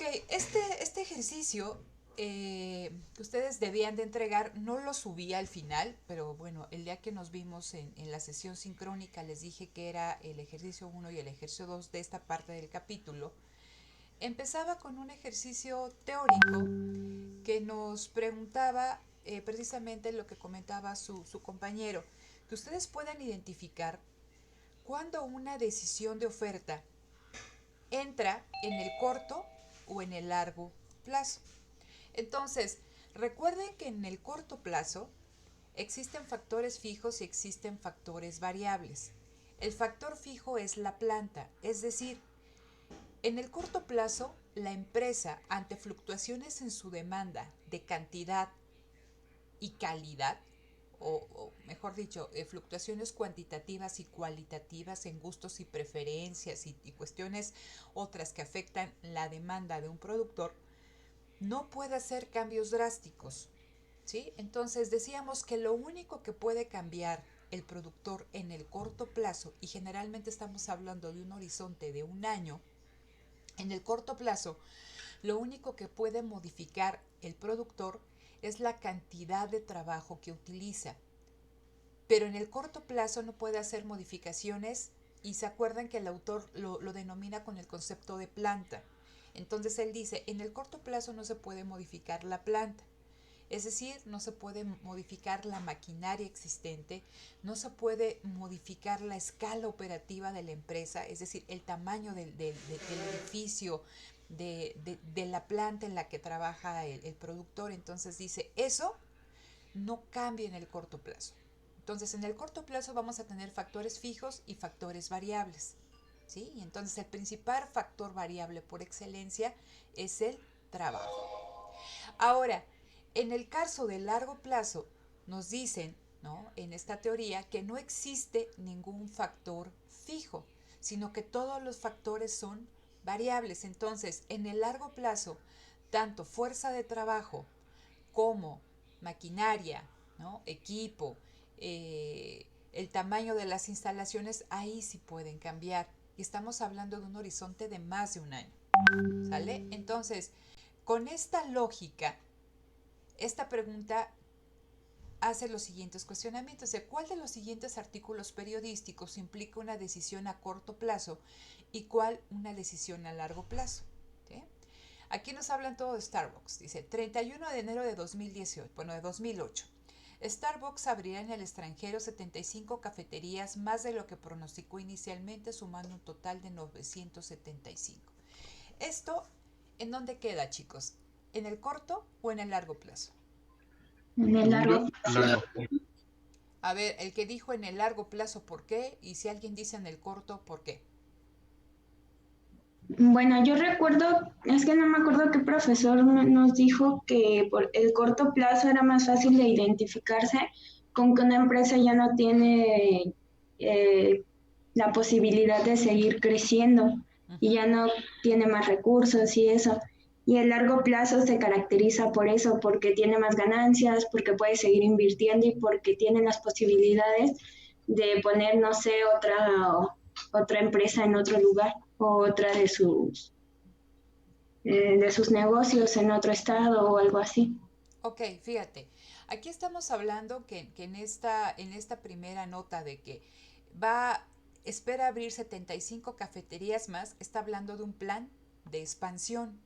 Ok, este ejercicio que ustedes debían de entregar, no lo subí al final, pero bueno, el día que nos vimos en la sesión sincrónica les dije que era el ejercicio uno y el ejercicio 2 de esta parte del capítulo. Empezaba con un ejercicio teórico que nos preguntaba precisamente lo que comentaba su compañero, que ustedes puedan identificar cuando una decisión de oferta entra en el corto o en el largo plazo. Entonces, recuerden que en el corto plazo existen factores fijos y existen factores variables. El factor fijo es la planta, es decir, en el corto plazo, la empresa, ante fluctuaciones en su demanda de cantidad y calidad, o mejor dicho, fluctuaciones cuantitativas y cualitativas en gustos y preferencias y cuestiones otras que afectan la demanda de un productor, no puede hacer cambios drásticos. ¿Sí? Entonces decíamos que lo único que puede cambiar el productor en el corto plazo, y generalmente estamos hablando de un horizonte de un año, en el corto plazo, lo único que puede modificar el productor es la cantidad de trabajo que utiliza. Pero en el corto plazo no puede hacer modificaciones y se acuerdan que el autor lo denomina con el concepto de planta. Entonces él dice, en el corto plazo no se puede modificar la planta. Es decir, no se puede modificar la maquinaria existente, no se puede modificar la escala operativa de la empresa, es decir, el tamaño del edificio, de la planta en la que trabaja el productor. Entonces dice, eso no cambia en el corto plazo. Entonces, en el corto plazo vamos a tener factores fijos y factores variables. ¿Sí? Y entonces el principal factor variable por excelencia es el trabajo. Ahora, en el caso de largo plazo, nos dicen, ¿no? En esta teoría, que no existe ningún factor fijo, sino que todos los factores son variables. Entonces, en el largo plazo, tanto fuerza de trabajo como maquinaria, ¿no? Equipo, el tamaño de las instalaciones, ahí sí pueden cambiar. Y estamos hablando de un horizonte de más de un año. ¿Sale? Entonces, con esta lógica, esta pregunta hace los siguientes cuestionamientos. ¿Cuál de los siguientes artículos periodísticos implica una decisión a corto plazo y cuál una decisión a largo plazo? ¿Sí? Aquí nos hablan todo de Starbucks. Dice, 31 de enero de 2018, bueno, de 2008. Starbucks abrirá en el extranjero 75 cafeterías, más de lo que pronosticó inicialmente, sumando un total de 975. ¿Esto en dónde queda, chicos? ¿En el corto o en el largo plazo? En el Según largo yo, plazo. largo. A ver, el que dijo en el largo plazo, ¿por qué? Y si alguien dice en el corto, ¿por qué? Bueno, yo recuerdo, es que no me acuerdo qué profesor nos dijo que por el corto plazo era más fácil de identificarse con que una empresa ya no tiene eh, la posibilidad de seguir creciendo y Ujú. ya no tiene más recursos y eso. Y el largo plazo se caracteriza por eso, porque tiene más ganancias, porque puede seguir invirtiendo y porque tiene las posibilidades de poner, no sé, otra empresa en otro lugar o otra de sus negocios en otro estado o algo así. Ok, fíjate, aquí estamos hablando que en esta primera nota de que va, espera abrir 75 cafeterías más, está hablando de un plan de expansión.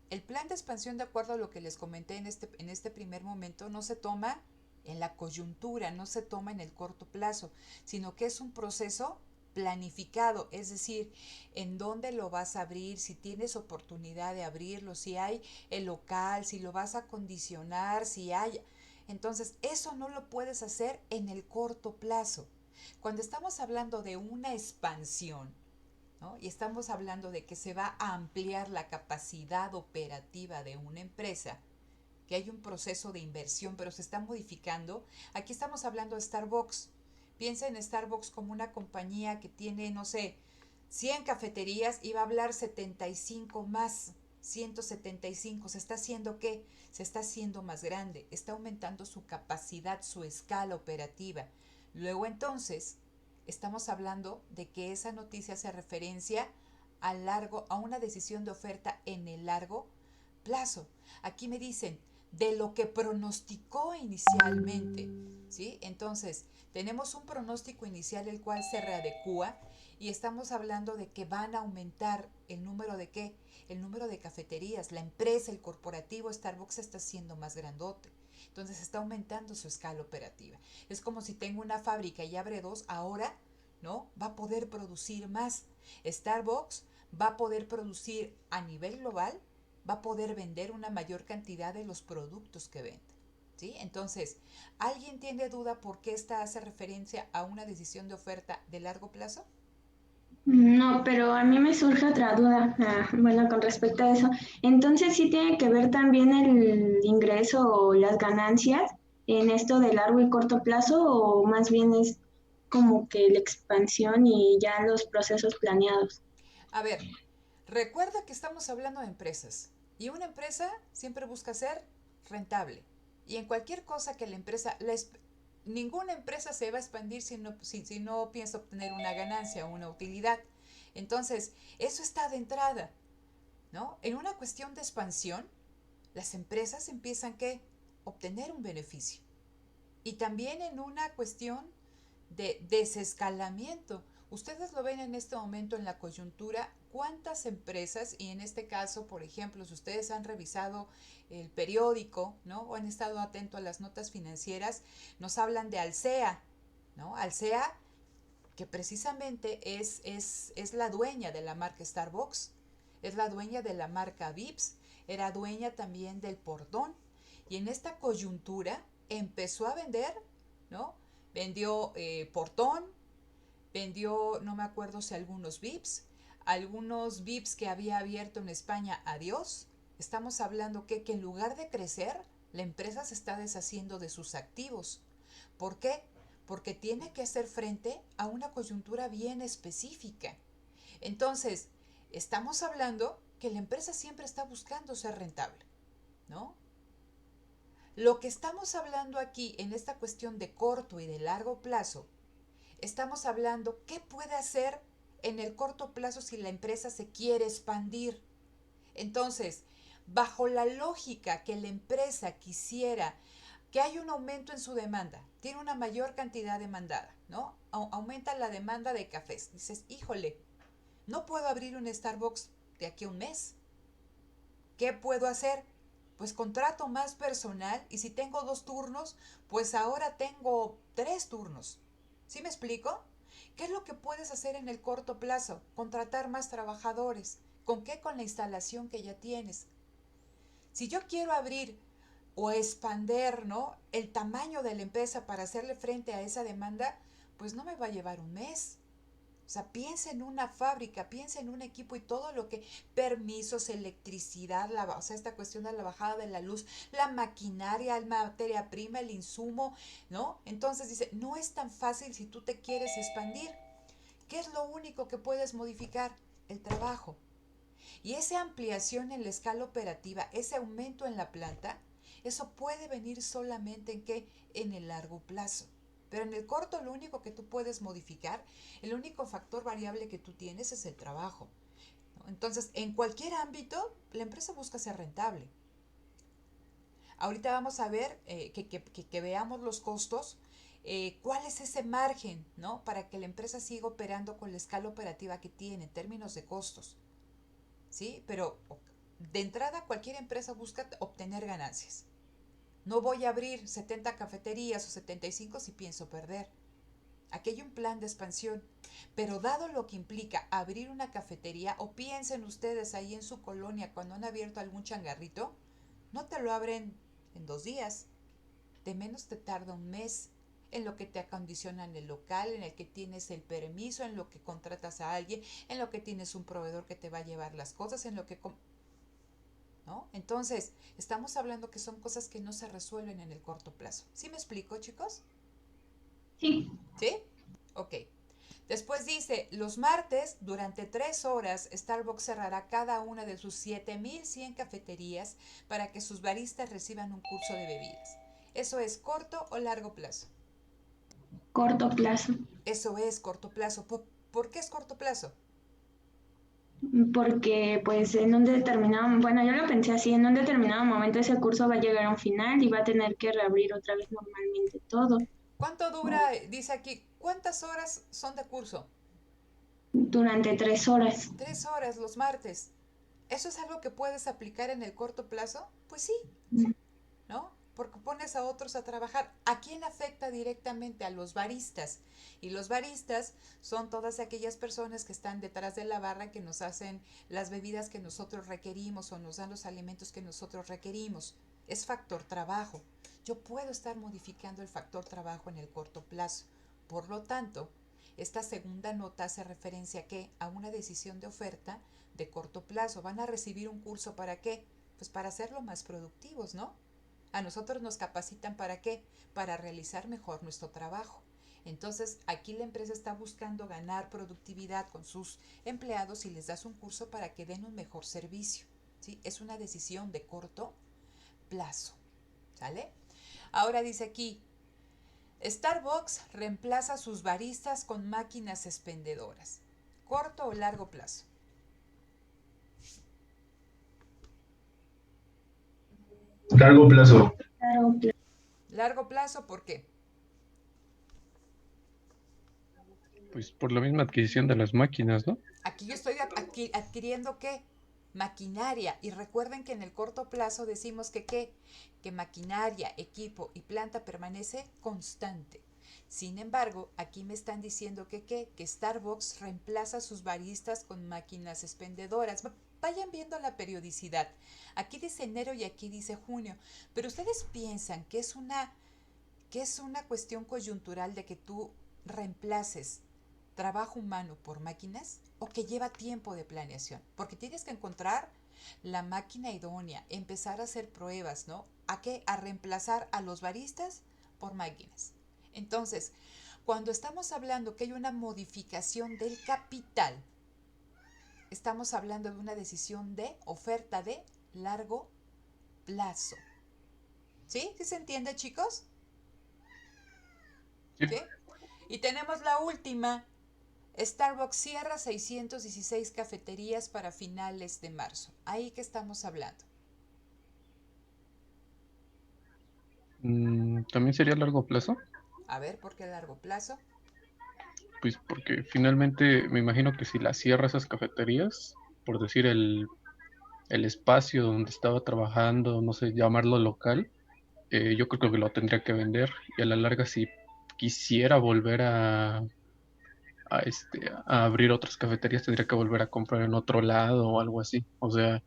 El plan de expansión, de acuerdo a lo que les comenté en este primer momento, no se toma en la coyuntura, no se toma en el corto plazo, sino que es un proceso planificado, es decir, en dónde lo vas a abrir, si tienes oportunidad de abrirlo, si hay el local, si lo vas a condicionar, si hay... Entonces, eso no lo puedes hacer en el corto plazo. Cuando estamos hablando de una expansión, ¿no? Y estamos hablando de que se va a ampliar la capacidad operativa de una empresa, que hay un proceso de inversión, pero se está modificando. Aquí estamos hablando de Starbucks. Piensa en Starbucks como una compañía que tiene, no sé, 100 cafeterías y va a hablar 75 más. 175. ¿Se está haciendo qué? Se está haciendo más grande, está aumentando su capacidad, su escala operativa. Luego entonces, estamos hablando de que esa noticia hace referencia a una decisión de oferta en el largo plazo. Aquí me dicen de lo que pronosticó inicialmente, ¿sí? Entonces, tenemos un pronóstico inicial el cual se readecúa y estamos hablando de que van a aumentar el número de qué? El número de cafeterías, la empresa, el corporativo Starbucks está siendo más grandote. Entonces está aumentando su escala operativa. Es como si tengo una fábrica y abre dos, ahora, ¿no? Va a poder producir más. Starbucks va a poder producir a nivel global, va a poder vender una mayor cantidad de los productos que vende. ¿Sí? Entonces, ¿alguien tiene duda por qué esta hace referencia a una decisión de oferta de largo plazo? No, pero a mí me surge otra duda, bueno, con respecto a eso. Entonces, ¿sí tiene que ver también el ingreso o las ganancias en esto de largo y corto plazo o más bien es como que la expansión y ya los procesos planeados? A ver, recuerda que estamos hablando de empresas y una empresa siempre busca ser rentable. Y en cualquier cosa que la empresa, ninguna empresa se va a expandir si no piensa obtener una ganancia o una utilidad. Entonces, eso está de entrada, ¿no? En una cuestión de expansión, las empresas empiezan que obtener un beneficio. Y también en una cuestión de desescalamiento. Ustedes lo ven en este momento en la coyuntura, cuántas empresas, y en este caso, por ejemplo, si ustedes han revisado el periódico, ¿no? O han estado atentos a las notas financieras, nos hablan de Alsea, ¿no? Alsea, que precisamente es la dueña de la marca Starbucks, es la dueña de la marca Vips, era dueña también del Portón, y en esta coyuntura empezó a vender, ¿no? Vendió Portón, vendió, no me acuerdo si algunos VIPs que había abierto en España, adiós. Estamos hablando que en lugar de crecer, la empresa se está deshaciendo de sus activos. ¿Por qué? Porque tiene que hacer frente a una coyuntura bien específica. Entonces, estamos hablando que la empresa siempre está buscando ser rentable, ¿no? Lo que estamos hablando aquí en esta cuestión de corto y de largo plazo, estamos hablando qué puede hacer en el corto plazo si la empresa se quiere expandir. Entonces, bajo la lógica que la empresa quisiera que haya un aumento en su demanda, tiene una mayor cantidad demandada, ¿no? Aumenta la demanda de cafés. Dices, híjole, no puedo abrir un Starbucks de aquí a un mes. ¿Qué puedo hacer? Pues contrato más personal y si tengo 2 turnos, pues ahora tengo 3 turnos. ¿Sí me explico? ¿Qué es lo que puedes hacer en el corto plazo? Contratar más trabajadores. ¿Con qué? Con la instalación que ya tienes. Si yo quiero abrir o expander, ¿no?, el tamaño de la empresa para hacerle frente a esa demanda, pues no me va a llevar un mes. O sea, piensa en una fábrica, piensa en un equipo y todo lo que, permisos, electricidad, o sea, esta cuestión de la bajada de la luz, la maquinaria, la materia prima, el insumo, ¿no? Entonces dice, no es tan fácil si tú te quieres expandir. ¿Qué es lo único que puedes modificar? El trabajo. Y esa ampliación en la escala operativa, ese aumento en la planta, eso puede venir solamente en qué? En el largo plazo. Pero en el corto lo único que tú puedes modificar, el único factor variable que tú tienes es el trabajo, ¿no? Entonces, en cualquier ámbito, la empresa busca ser rentable. Ahorita vamos a ver que veamos los costos, cuál es ese margen, ¿no? Para que la empresa siga operando con la escala operativa que tiene en términos de costos. ¿Sí? Pero de entrada cualquier empresa busca obtener ganancias. No voy a abrir 70 cafeterías o 75 si pienso perder. Aquí hay un plan de expansión, pero dado lo que implica abrir una cafetería, o piensen ustedes ahí en su colonia cuando han abierto algún changarrito, no te lo abren en 2 días, de menos te tarda un mes en lo que te acondicionan el local, en el que tienes el permiso, en lo que contratas a alguien, en lo que tienes un proveedor que te va a llevar las cosas, en lo que... ¿no? Entonces, estamos hablando que son cosas que no se resuelven en el corto plazo. ¿Sí me explico, chicos? Sí. ¿Sí? Ok. Después dice, los martes, durante 3 horas, Starbucks cerrará cada una de sus 7.100 cafeterías para que sus baristas reciban un curso de bebidas. ¿Eso es corto o largo plazo? Corto plazo. Eso es corto plazo. ¿Por qué es corto plazo? porque pues en un determinado, bueno, yo lo pensé así, en un determinado momento ese curso va a llegar a un final y va a tener que reabrir otra vez normalmente todo ¿Cuánto dura? Dice aquí, ¿cuántas horas son de curso? durante 3 horas. 3 horas los martes. ¿Eso es algo que puedes aplicar en el corto plazo? Pues sí, ¿no? Porque pones a otros a trabajar. ¿A quién afecta directamente? A los baristas. Y los baristas son todas aquellas personas que están detrás de la barra que nos hacen las bebidas que nosotros requerimos o nos dan los alimentos que nosotros requerimos. Es factor trabajo. Yo puedo estar modificando el factor trabajo en el corto plazo. Por lo tanto, esta segunda nota hace referencia a qué? A una decisión de oferta de corto plazo. Van a recibir un curso para qué? Pues para hacerlo más productivos, ¿no? A nosotros nos capacitan para qué? Para realizar mejor nuestro trabajo. Entonces, aquí la empresa está buscando ganar productividad con sus empleados y les das un curso para que den un mejor servicio. ¿Sí? Es una decisión de corto plazo. ¿Sale? Ahora dice aquí, Starbucks reemplaza sus baristas con máquinas expendedoras. ¿Corto o largo plazo? Largo plazo. Claro, Largo plazo, ¿por qué? Pues por la misma adquisición de las máquinas, ¿no? Aquí yo estoy adquiriendo qué? Maquinaria. Y recuerden que en el corto plazo decimos que qué? Que maquinaria, equipo y planta permanece constante. Sin embargo, aquí me están diciendo que qué? Que Starbucks reemplaza sus baristas con máquinas expendedoras. Vayan viendo la periodicidad. Aquí dice enero y aquí dice junio. Pero ustedes piensan que es una cuestión coyuntural de que tú reemplaces trabajo humano por máquinas o que lleva tiempo de planeación, porque tienes que encontrar la máquina idónea, empezar a hacer pruebas, ¿no? ¿A qué? A reemplazar a los baristas por máquinas. Entonces, cuando estamos hablando que hay una modificación del capital, estamos hablando de una decisión de oferta de largo plazo. ¿Sí? ¿Sí se entiende, chicos? Sí. ¿Sí? Y tenemos la última. Starbucks cierra 616 cafeterías para finales de marzo. ¿Ahí qué estamos hablando? También sería a largo plazo, A ver, ¿por qué a largo plazo? pues porque finalmente me imagino que si la cierra esas cafeterías, por decir el espacio donde estaba trabajando, no sé, llamarlo local, yo creo que lo tendría que vender y a la larga si quisiera volver a abrir otras cafeterías tendría que volver a comprar en otro lado o algo así. O sea,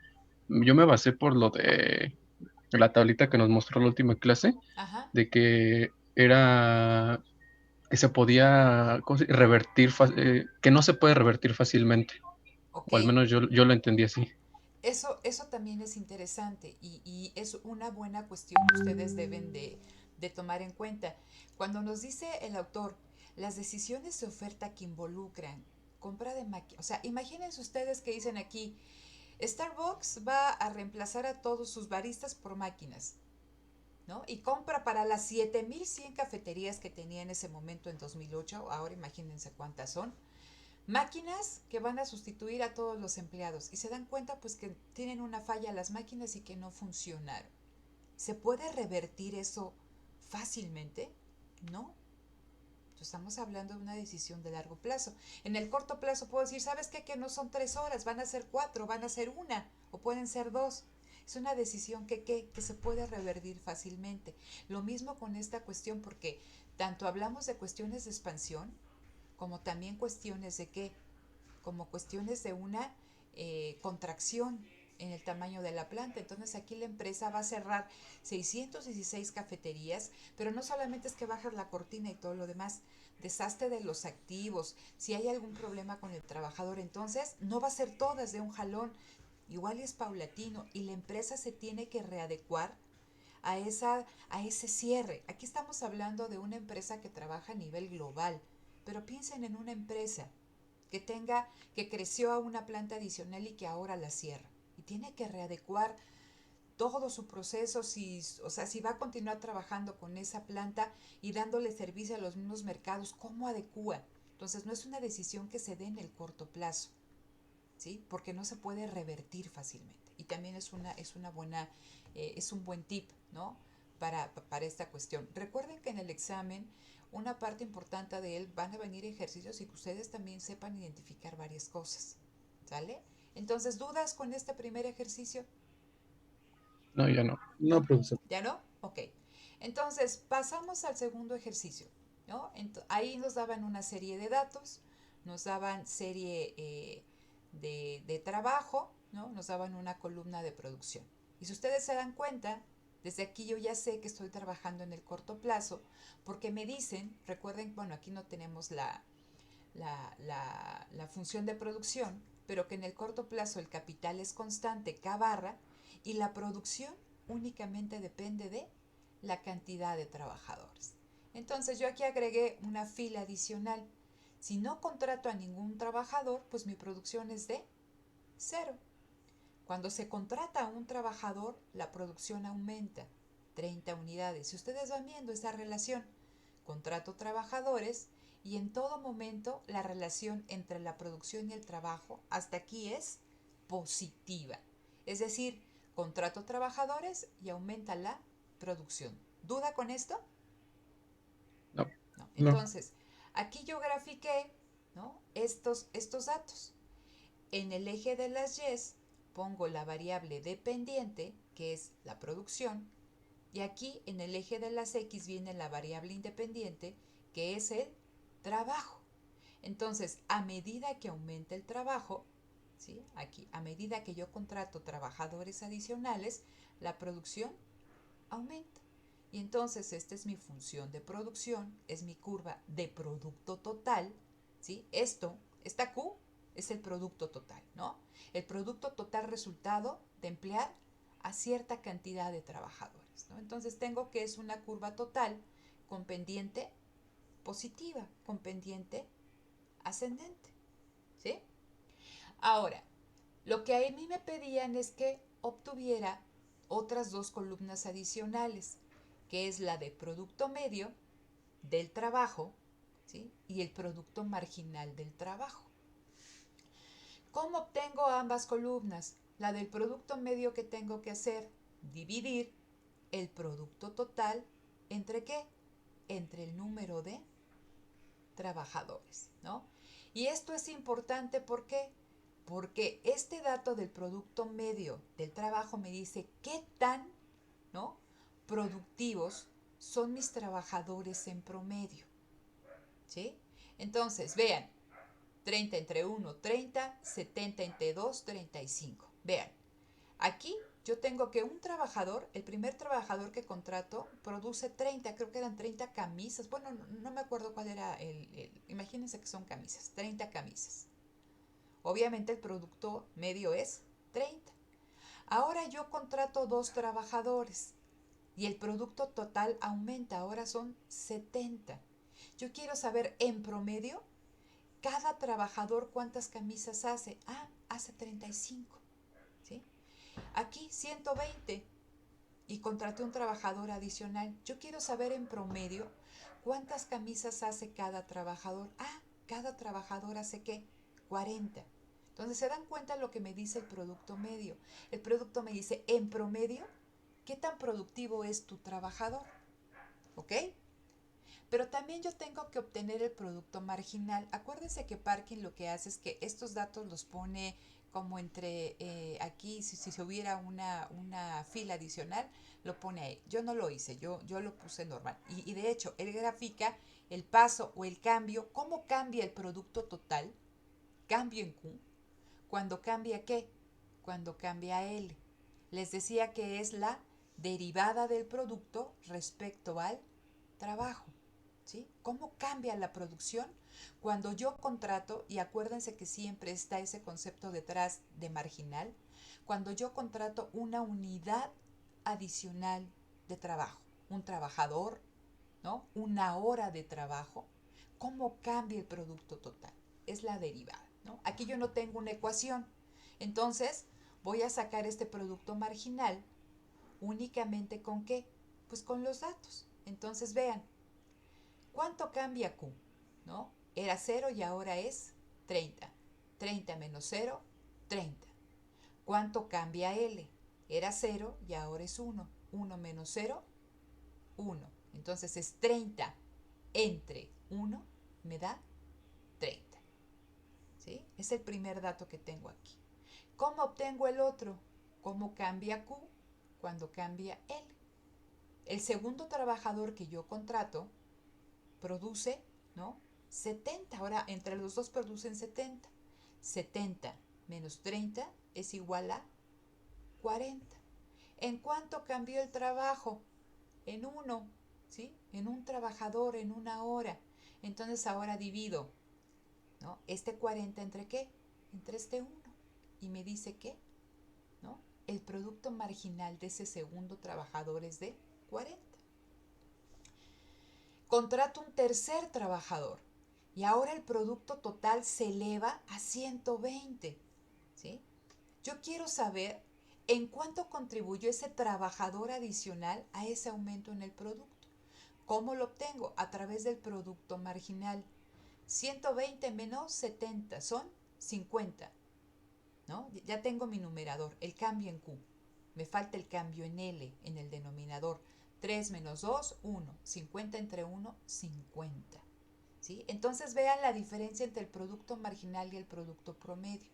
yo me basé por lo de la tablita que nos mostró la última clase, Ajá, de que era que se podía revertir, que no se puede revertir fácilmente, ok. o al menos yo lo entendí así. Eso también es interesante y es una buena cuestión que ustedes deben de tomar en cuenta. Cuando nos dice el autor, las decisiones de oferta que involucran compra de máquinas, o sea, imagínense ustedes que dicen aquí, Starbucks va a reemplazar a todos sus baristas por máquinas. ¿No? Y compra para las 7.100 cafeterías que tenía en ese momento en 2008, ahora imagínense cuántas son, máquinas que van a sustituir a todos los empleados y se dan cuenta pues que tienen una falla las máquinas y que no funcionaron. ¿Se puede revertir eso fácilmente? No. Estamos hablando de una decisión de largo plazo. En el corto plazo puedo decir, ¿sabes qué? Que no son 3 horas, van a ser 4, van a ser una o pueden ser 2. Es una decisión que se puede revertir fácilmente. Lo mismo con esta cuestión porque tanto hablamos de cuestiones de expansión como también cuestiones de qué, como cuestiones de una contracción en el tamaño de la planta. Entonces aquí la empresa va a cerrar 616 cafeterías, pero no solamente es que bajas la cortina y todo lo demás, deshazte de los activos, si hay algún problema con el trabajador, entonces no va a ser todas de un jalón, igual es paulatino y la empresa se tiene que readecuar a ese cierre. Aquí estamos hablando de una empresa que trabaja a nivel global, pero piensen en una empresa que creció a una planta adicional y que ahora la cierra. Y tiene que readecuar todo su proceso, o sea, si va a continuar trabajando con esa planta y dándole servicio a los mismos mercados, ¿cómo adecúa? Entonces no es una decisión que se dé en el corto plazo. ¿sí? Porque no se puede revertir fácilmente. Y también es una buena, es un buen tip, ¿no? Para esta cuestión. Recuerden que en el examen una parte importante de él van a venir ejercicios y que ustedes también sepan identificar varias cosas, ¿sale? Entonces, ¿dudas con este primer ejercicio? No, ya no. No, profesor. ¿Ya no? Ok. Entonces, pasamos al segundo ejercicio, ¿no? Ahí nos daban una serie de datos, nos daban serie de trabajo, ¿no? Nos daban una columna de producción. Y si ustedes se dan cuenta, desde aquí yo ya sé que estoy trabajando en el corto plazo, porque me dicen, recuerden, bueno, aquí no tenemos la función de producción, pero que en el corto plazo el capital es constante, K barra, y la producción únicamente depende de la cantidad de trabajadores. Entonces yo aquí agregué una fila adicional. Si no contrato a ningún trabajador, pues mi producción es de 0. Cuando se contrata a un trabajador, la producción aumenta 30 unidades. Si ustedes van viendo esa relación, contrato trabajadores y en todo momento la relación entre la producción y el trabajo hasta aquí es positiva. Es decir, contrato trabajadores y aumenta la producción. ¿Duda con esto? No. No. No. Entonces, aquí yo grafiqué, ¿no? estos datos. En el eje de las Y pongo la variable dependiente, que es la producción, y aquí en el eje de las X viene la variable independiente, que es el trabajo. Entonces, a medida que aumenta el trabajo, ¿sí? Aquí, a medida que yo contrato trabajadores adicionales, la producción aumenta. Y entonces esta es mi función de producción, es mi curva de producto total, ¿sí? Esta Q es el producto total, ¿no? El producto total resultado de emplear a cierta cantidad de trabajadores, ¿no? Entonces tengo que es una curva total con pendiente positiva, con pendiente ascendente, ¿sí? Ahora, lo que a mí me pedían es que obtuviera otras dos columnas adicionales, que es la de producto medio del trabajo, ¿sí? Y el producto marginal del trabajo. ¿Cómo obtengo ambas columnas? La del producto medio que tengo que hacer, dividir el producto total entre ¿qué? Entre el número de trabajadores, ¿no? Y esto es importante, ¿por qué? Porque este dato del producto medio del trabajo me dice qué tan, ¿no? productivos son mis trabajadores en promedio, ¿sí? Entonces, vean, 30 entre 1, 30, 70 entre 2, 35. Vean, aquí yo tengo que un trabajador, el primer trabajador que contrato, produce 30, creo que eran 30 camisas. Bueno, no me acuerdo cuál era imagínense que son camisas, 30 camisas. Obviamente el producto medio es 30. Ahora yo contrato dos trabajadores y el producto total aumenta, ahora son 70. Yo quiero saber en promedio cada trabajador cuántas camisas hace. Ah, hace 35. ¿Sí? Aquí 120 y contraté un trabajador adicional. Yo quiero saber en promedio cuántas camisas hace cada trabajador. Ah, cada trabajador hace ¿qué? 40. Entonces se dan cuenta lo que me dice el producto medio. El producto me dice en promedio qué tan productivo es tu trabajador. ¿Ok? Pero también yo tengo que obtener el producto marginal. Acuérdense que Parkin lo que hace es que estos datos los pone como entre aquí, si se hubiera una fila adicional, lo pone ahí. Yo no lo hice, yo lo puse normal. Y de hecho, él grafica el paso o el cambio, cómo cambia el producto total, cambio en Q, cuando cambia ¿qué? Cuando cambia L. Les decía que es la derivada del producto respecto al trabajo. ¿Sí? ¿Cómo cambia la producción cuando yo contrato, y acuérdense que siempre está ese concepto detrás de marginal, cuando yo contrato una unidad adicional de trabajo, un trabajador, ¿no? Una hora de trabajo, ¿cómo cambia el producto total? Es la derivada, ¿no? Aquí yo no tengo una ecuación, entonces voy a sacar este producto marginal únicamente con ¿qué? Pues con los datos. Entonces vean, ¿cuánto cambia Q? ¿No? Era 0 y ahora es 30. 30 menos 0, 30. ¿Cuánto cambia L? Era 0 y ahora es 1. 1 menos 0, 1. Entonces es 30 entre 1 me da 30. ¿Sí? Es el primer dato que tengo aquí. ¿Cómo obtengo el otro? ¿Cómo cambia Q cuando cambia L? El segundo trabajador que yo contrato produce, ¿no? 70. Ahora entre los dos producen 70. 70 menos 30 es igual a 40. ¿En cuánto cambió el trabajo? En 1, ¿sí? En un trabajador, en una hora. Entonces ahora divido, ¿no? Este 40 entre qué? Entre este 1. Y me dice que, ¿no? El producto marginal de ese segundo trabajador es de 40. Contrato un tercer trabajador y ahora el producto total se eleva a 120. ¿Sí? Yo quiero saber en cuánto contribuyó ese trabajador adicional a ese aumento en el producto. ¿Cómo lo obtengo? A través del producto marginal. 120 menos 70 son 50. ¿No? Ya tengo mi numerador, el cambio en Q. Me falta el cambio en L, en el denominador. 3 menos 2, 1. 50 entre 1, 50. ¿Sí? Entonces vean la diferencia entre el producto marginal y el producto promedio.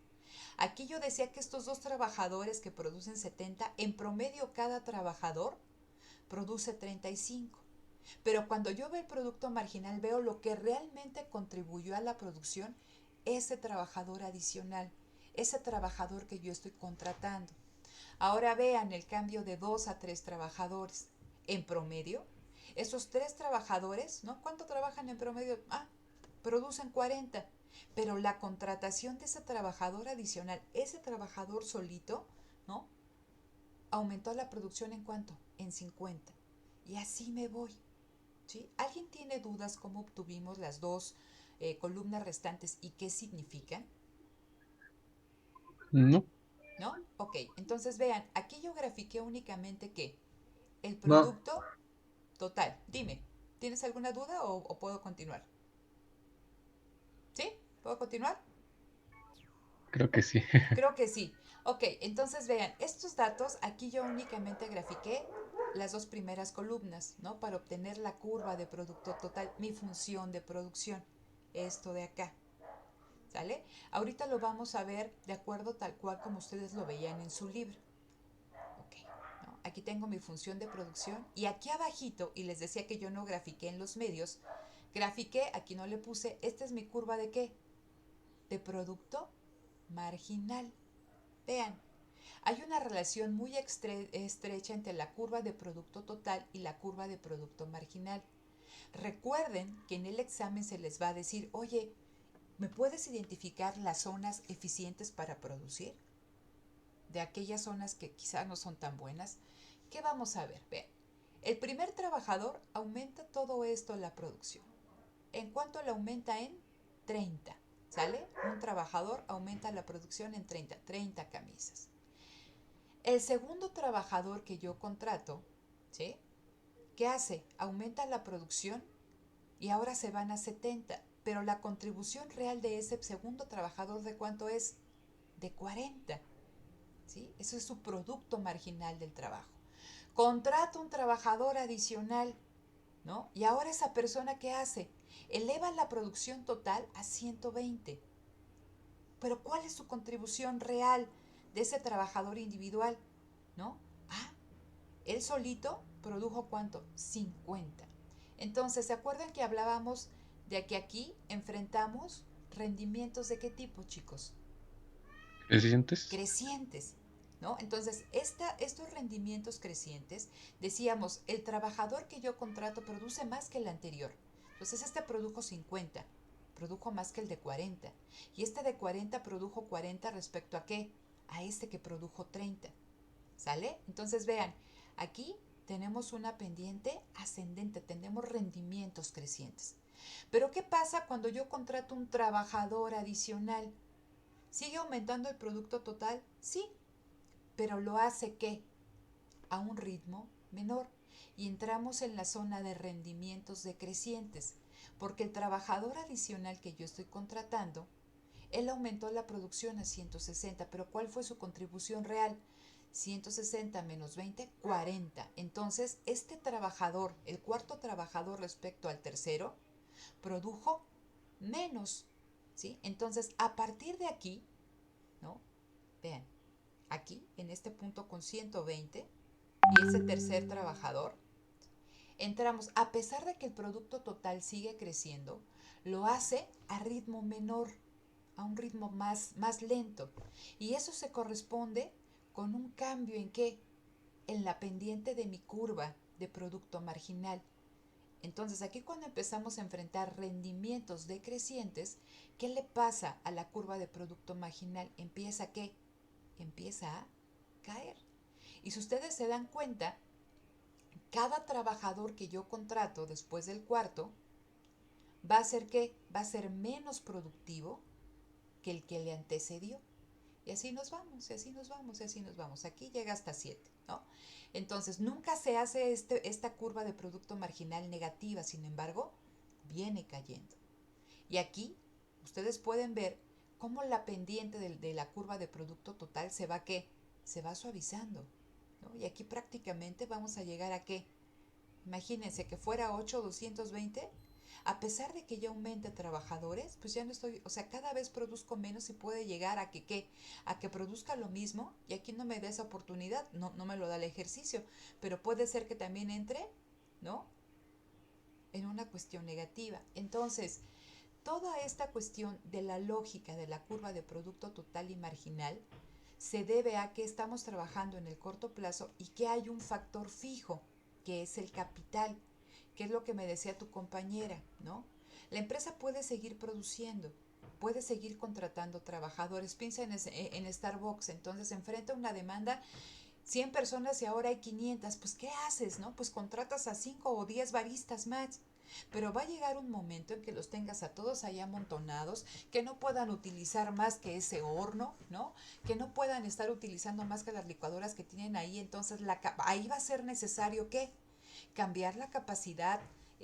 Aquí yo decía que estos dos trabajadores que producen 70, en promedio cada trabajador produce 35. Pero cuando yo veo el producto marginal, veo lo que realmente contribuyó a la producción ese trabajador adicional, ese trabajador que yo estoy contratando. Ahora vean el cambio de 2 a 3 trabajadores. En promedio, esos 3 trabajadores, ¿no? ¿Cuánto trabajan en promedio? Producen 40. Pero la contratación de ese trabajador adicional, ese trabajador solito, ¿no? Aumentó la producción en cuánto? En 50. Y así me voy. ¿Sí? ¿Alguien tiene dudas cómo obtuvimos las dos columnas restantes y qué significan? No, ¿No? Ok, entonces vean, aquí yo grafiqué únicamente que el No, producto total. Dime, ¿tienes alguna duda o puedo continuar? ¿Sí? ¿Puedo continuar? creo que sí. Creo que sí. Ok, entonces vean, estos datos aquí yo únicamente grafiqué las dos primeras columnas, ¿no? Para obtener la curva de producto total, mi función de producción, esto de acá, ¿sale? Ahorita lo vamos a ver de acuerdo tal cual como ustedes lo veían en su libro. Ok, ¿no? Aquí tengo mi función de producción y aquí abajito, y les decía que yo no grafiqué en los medios, grafiqué, aquí no le puse, esta es mi curva de ¿qué? De producto marginal. Vean, hay una relación muy estrecha entre la curva de producto total y la curva de producto marginal. Recuerden que en el examen se les va a decir, oye, ¿me puedes identificar las zonas eficientes para producir? De aquellas zonas que quizás no son tan buenas. ¿Qué vamos a ver? Vean, el primer trabajador aumenta todo esto la producción. ¿En cuánto la aumenta? En 30. ¿Sale? Un trabajador aumenta la producción en 30 camisas. El segundo trabajador que yo contrato, ¿sí? ¿Qué hace? Aumenta la producción y ahora se van a 70, pero la contribución real de ese segundo trabajador ¿de cuánto es? De 40, ¿sí? Eso es su producto marginal del trabajo. Contrato un trabajador adicional, ¿no? Y ahora esa persona ¿qué hace? Eleva la producción total a 120. Pero ¿cuál es su contribución real de ese trabajador individual? ¿No? Él solito produjo ¿cuánto? 50. Entonces, ¿se acuerdan que hablábamos de que aquí enfrentamos rendimientos de qué tipo, chicos? ¿Te sientes? Crecientes, ¿no? Entonces, estos rendimientos crecientes, decíamos, el trabajador que yo contrato produce más que el anterior. Entonces, este produjo 50, produjo más que el de 40. Y este de 40 produjo 40 respecto a qué? A este que produjo 30. ¿Sale? Entonces, vean, aquí tenemos una pendiente ascendente, tenemos rendimientos crecientes. Pero ¿qué pasa cuando yo contrato un trabajador adicional? ¿Sigue aumentando el producto total? Sí, pero lo hace ¿qué? A un ritmo menor. Y entramos en la zona de rendimientos decrecientes, porque el trabajador adicional que yo estoy contratando Él aumentó la producción a 160, pero ¿cuál fue su contribución real? 160 menos 20, 40. Entonces, este trabajador, el cuarto trabajador respecto al tercero, produjo menos, ¿sí? Entonces, a partir de aquí, ¿no? Vean, aquí, en este punto con 120, y ese tercer trabajador, entramos, a pesar de que el producto total sigue creciendo, lo hace a ritmo menor, a un ritmo más lento. Y eso se corresponde con un cambio en qué? En la pendiente de mi curva de producto marginal. Entonces aquí cuando empezamos a enfrentar rendimientos decrecientes, ¿qué le pasa a la curva de producto marginal? Empieza a ¿qué? Empieza a caer. Y si ustedes se dan cuenta, cada trabajador que yo contrato después del cuarto va a ser ¿qué? Va a ser menos productivo que el que le antecedió. Y así nos vamos, y así nos vamos, y así nos vamos. Aquí llega hasta 7, ¿no? Entonces, nunca se hace esta curva de producto marginal negativa, sin embargo, viene cayendo. Y aquí ustedes pueden ver cómo la pendiente de la curva de producto total se va ¿qué? Se va suavizando, ¿no? Y aquí prácticamente vamos a llegar a ¿qué? Imagínense que fuera 8,220, a pesar de que yo aumente trabajadores, pues ya no estoy, o sea, cada vez produzco menos y puede llegar a que, ¿qué? A que produzca lo mismo, y aquí no me da esa oportunidad, no me lo da el ejercicio, pero puede ser que también entre, ¿no? En una cuestión negativa. Entonces, toda esta cuestión de la lógica de la curva de producto total y marginal se debe a que estamos trabajando en el corto plazo y que hay un factor fijo, que es el capital, que es lo que me decía tu compañera, ¿no? La empresa puede seguir produciendo, puede seguir contratando trabajadores. Piensa en Starbucks, entonces enfrenta una demanda 100 personas y ahora hay 500, pues ¿qué haces, no? Pues contratas a 5 o 10 baristas más. Pero va a llegar un momento en que los tengas a todos ahí amontonados, que no puedan utilizar más que ese horno, ¿no? Que no puedan estar utilizando más que las licuadoras que tienen ahí. Entonces ahí va a ser necesario ¿qué? Cambiar la capacidad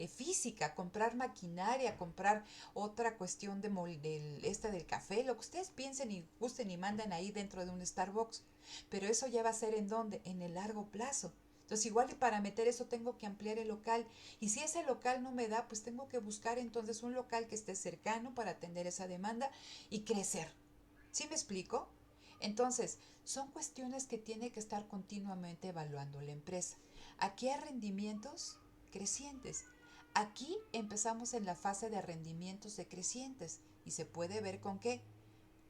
física, comprar maquinaria, comprar otra cuestión del café, lo que ustedes piensen y gusten y mandan ahí dentro de un Starbucks. Pero eso ya va a ser ¿en dónde? En el largo plazo. Entonces igual y para meter eso tengo que ampliar el local. Y si ese local no me da, pues tengo que buscar entonces un local que esté cercano para atender esa demanda y crecer. ¿Sí me explico? Entonces, son cuestiones que tiene que estar continuamente evaluando la empresa. Aquí hay rendimientos crecientes. Aquí empezamos en la fase de rendimientos decrecientes y se puede ver con qué,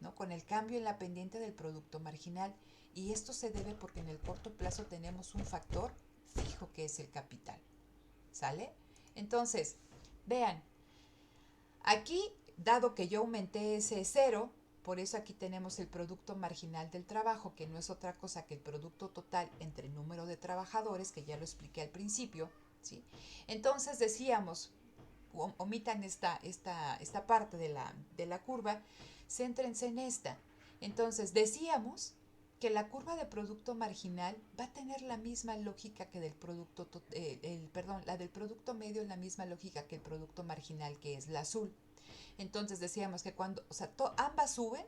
¿no? Con el cambio en la pendiente del producto marginal. Y esto se debe porque en el corto plazo tenemos un factor fijo que es el capital. ¿Sale? Entonces, vean, aquí, dado que yo aumenté ese cero, por eso aquí tenemos el producto marginal del trabajo, que no es otra cosa que el producto total entre el número de trabajadores, que ya lo expliqué al principio, ¿sí? Entonces decíamos, omitan esta parte de la curva, céntrense en esta. Entonces decíamos que la curva de producto marginal va a tener la misma lógica que la del producto medio es la misma lógica que el producto marginal, que es la azul. Entonces decíamos que ambas suben,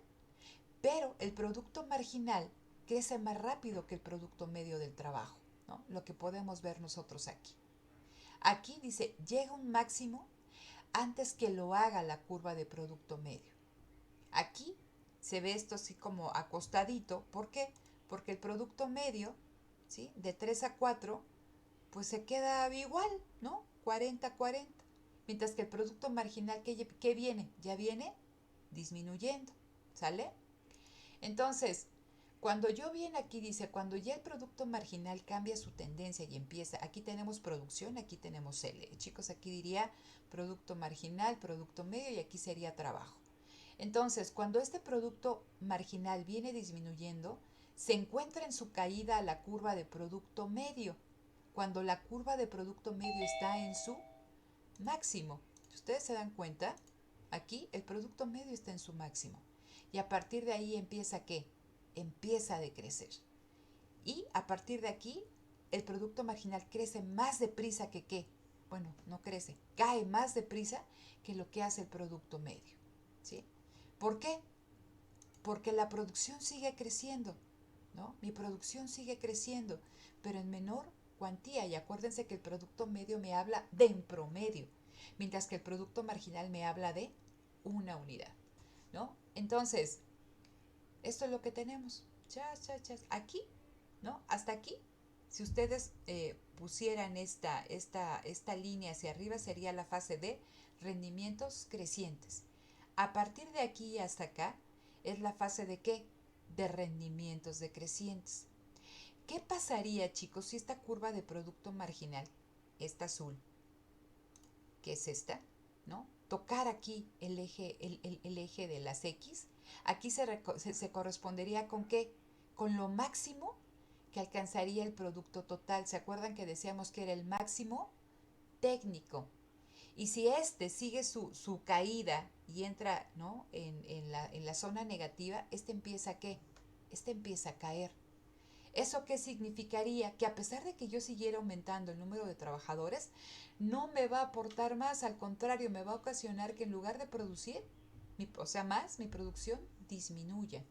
pero el producto marginal crece más rápido que el producto medio del trabajo, ¿no? Lo que podemos ver nosotros aquí. Aquí dice, llega un máximo antes que lo haga la curva de producto medio. Aquí se ve esto así como acostadito. ¿Por qué? Porque el producto medio, ¿sí? De 3 a 4, pues se queda igual, ¿no? 40-40. Mientras que el producto marginal, ¿qué viene? Ya viene disminuyendo, ¿sale? Entonces, cuando yo viene aquí, dice, cuando ya el producto marginal cambia su tendencia y empieza, aquí tenemos producción, aquí tenemos L. Chicos, aquí diría producto marginal, producto medio y aquí sería trabajo. Entonces, cuando este producto marginal viene disminuyendo, se encuentra en su caída a la curva de producto medio, cuando la curva de producto medio está en su máximo. Si ustedes se dan cuenta, aquí el producto medio está en su máximo. Y a partir de ahí empieza ¿qué? Empieza a decrecer. Y a partir de aquí, el producto marginal crece más deprisa que ¿qué? Bueno, no crece, cae más deprisa que lo que hace el producto medio, ¿sí? ¿Por qué? porque la producción sigue creciendo, ¿no? Mi producción sigue creciendo, pero en menor cuantía. Y acuérdense que el producto medio me habla de en promedio, mientras que el producto marginal me habla de una unidad, ¿no? Entonces, esto es lo que tenemos. Aquí, ¿no? Hasta aquí, si ustedes pusieran esta línea hacia arriba, sería la fase de rendimientos crecientes. A partir de aquí hasta acá, es la fase de ¿qué? De rendimientos decrecientes. ¿Qué pasaría, chicos, si esta curva de producto marginal, esta azul, que es esta, ¿no? Tocar aquí el eje de las X, aquí se correspondería con ¿qué? Con lo máximo que alcanzaría el producto total. ¿Se acuerdan que decíamos que era el máximo técnico? Y si este sigue su caída y entra, ¿no? en la zona negativa, este empieza a ¿qué? Este empieza a caer. ¿Eso qué significaría? Que a pesar de que yo siguiera aumentando el número de trabajadores, no me va a aportar más, al contrario, me va a ocasionar que en lugar de producir, más, mi producción disminuya.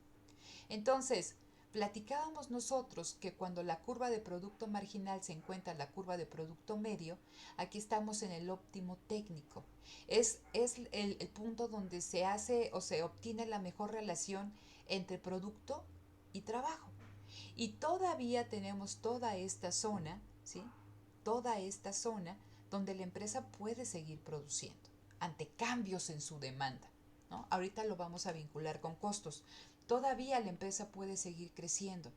Entonces, platicábamos nosotros que cuando la curva de producto marginal se encuentra en la curva de producto medio, aquí estamos en el óptimo técnico. Es el punto donde se hace o se obtiene la mejor relación entre producto y trabajo. Y todavía tenemos toda esta zona, ¿sí? Toda esta zona donde la empresa puede seguir produciendo ante cambios en su demanda, ¿no? Ahorita lo vamos a vincular con costos. Todavía la empresa puede seguir creciendo,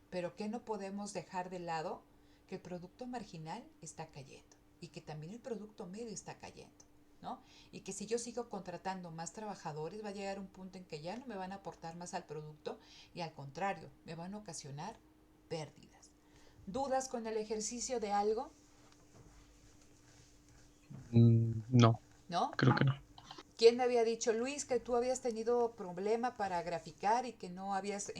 pero ¿qué no podemos dejar de lado? Que el producto marginal está cayendo y que también el producto medio está cayendo, ¿no? Y que si yo sigo contratando más trabajadores, va a llegar un punto en que ya no me van a aportar más al producto y al contrario, me van a ocasionar pérdidas. ¿Dudas con el ejercicio de algo? No, ¿No? creo que no. ¿Quién me había dicho, Luis, que tú habías tenido problema para graficar y que no habías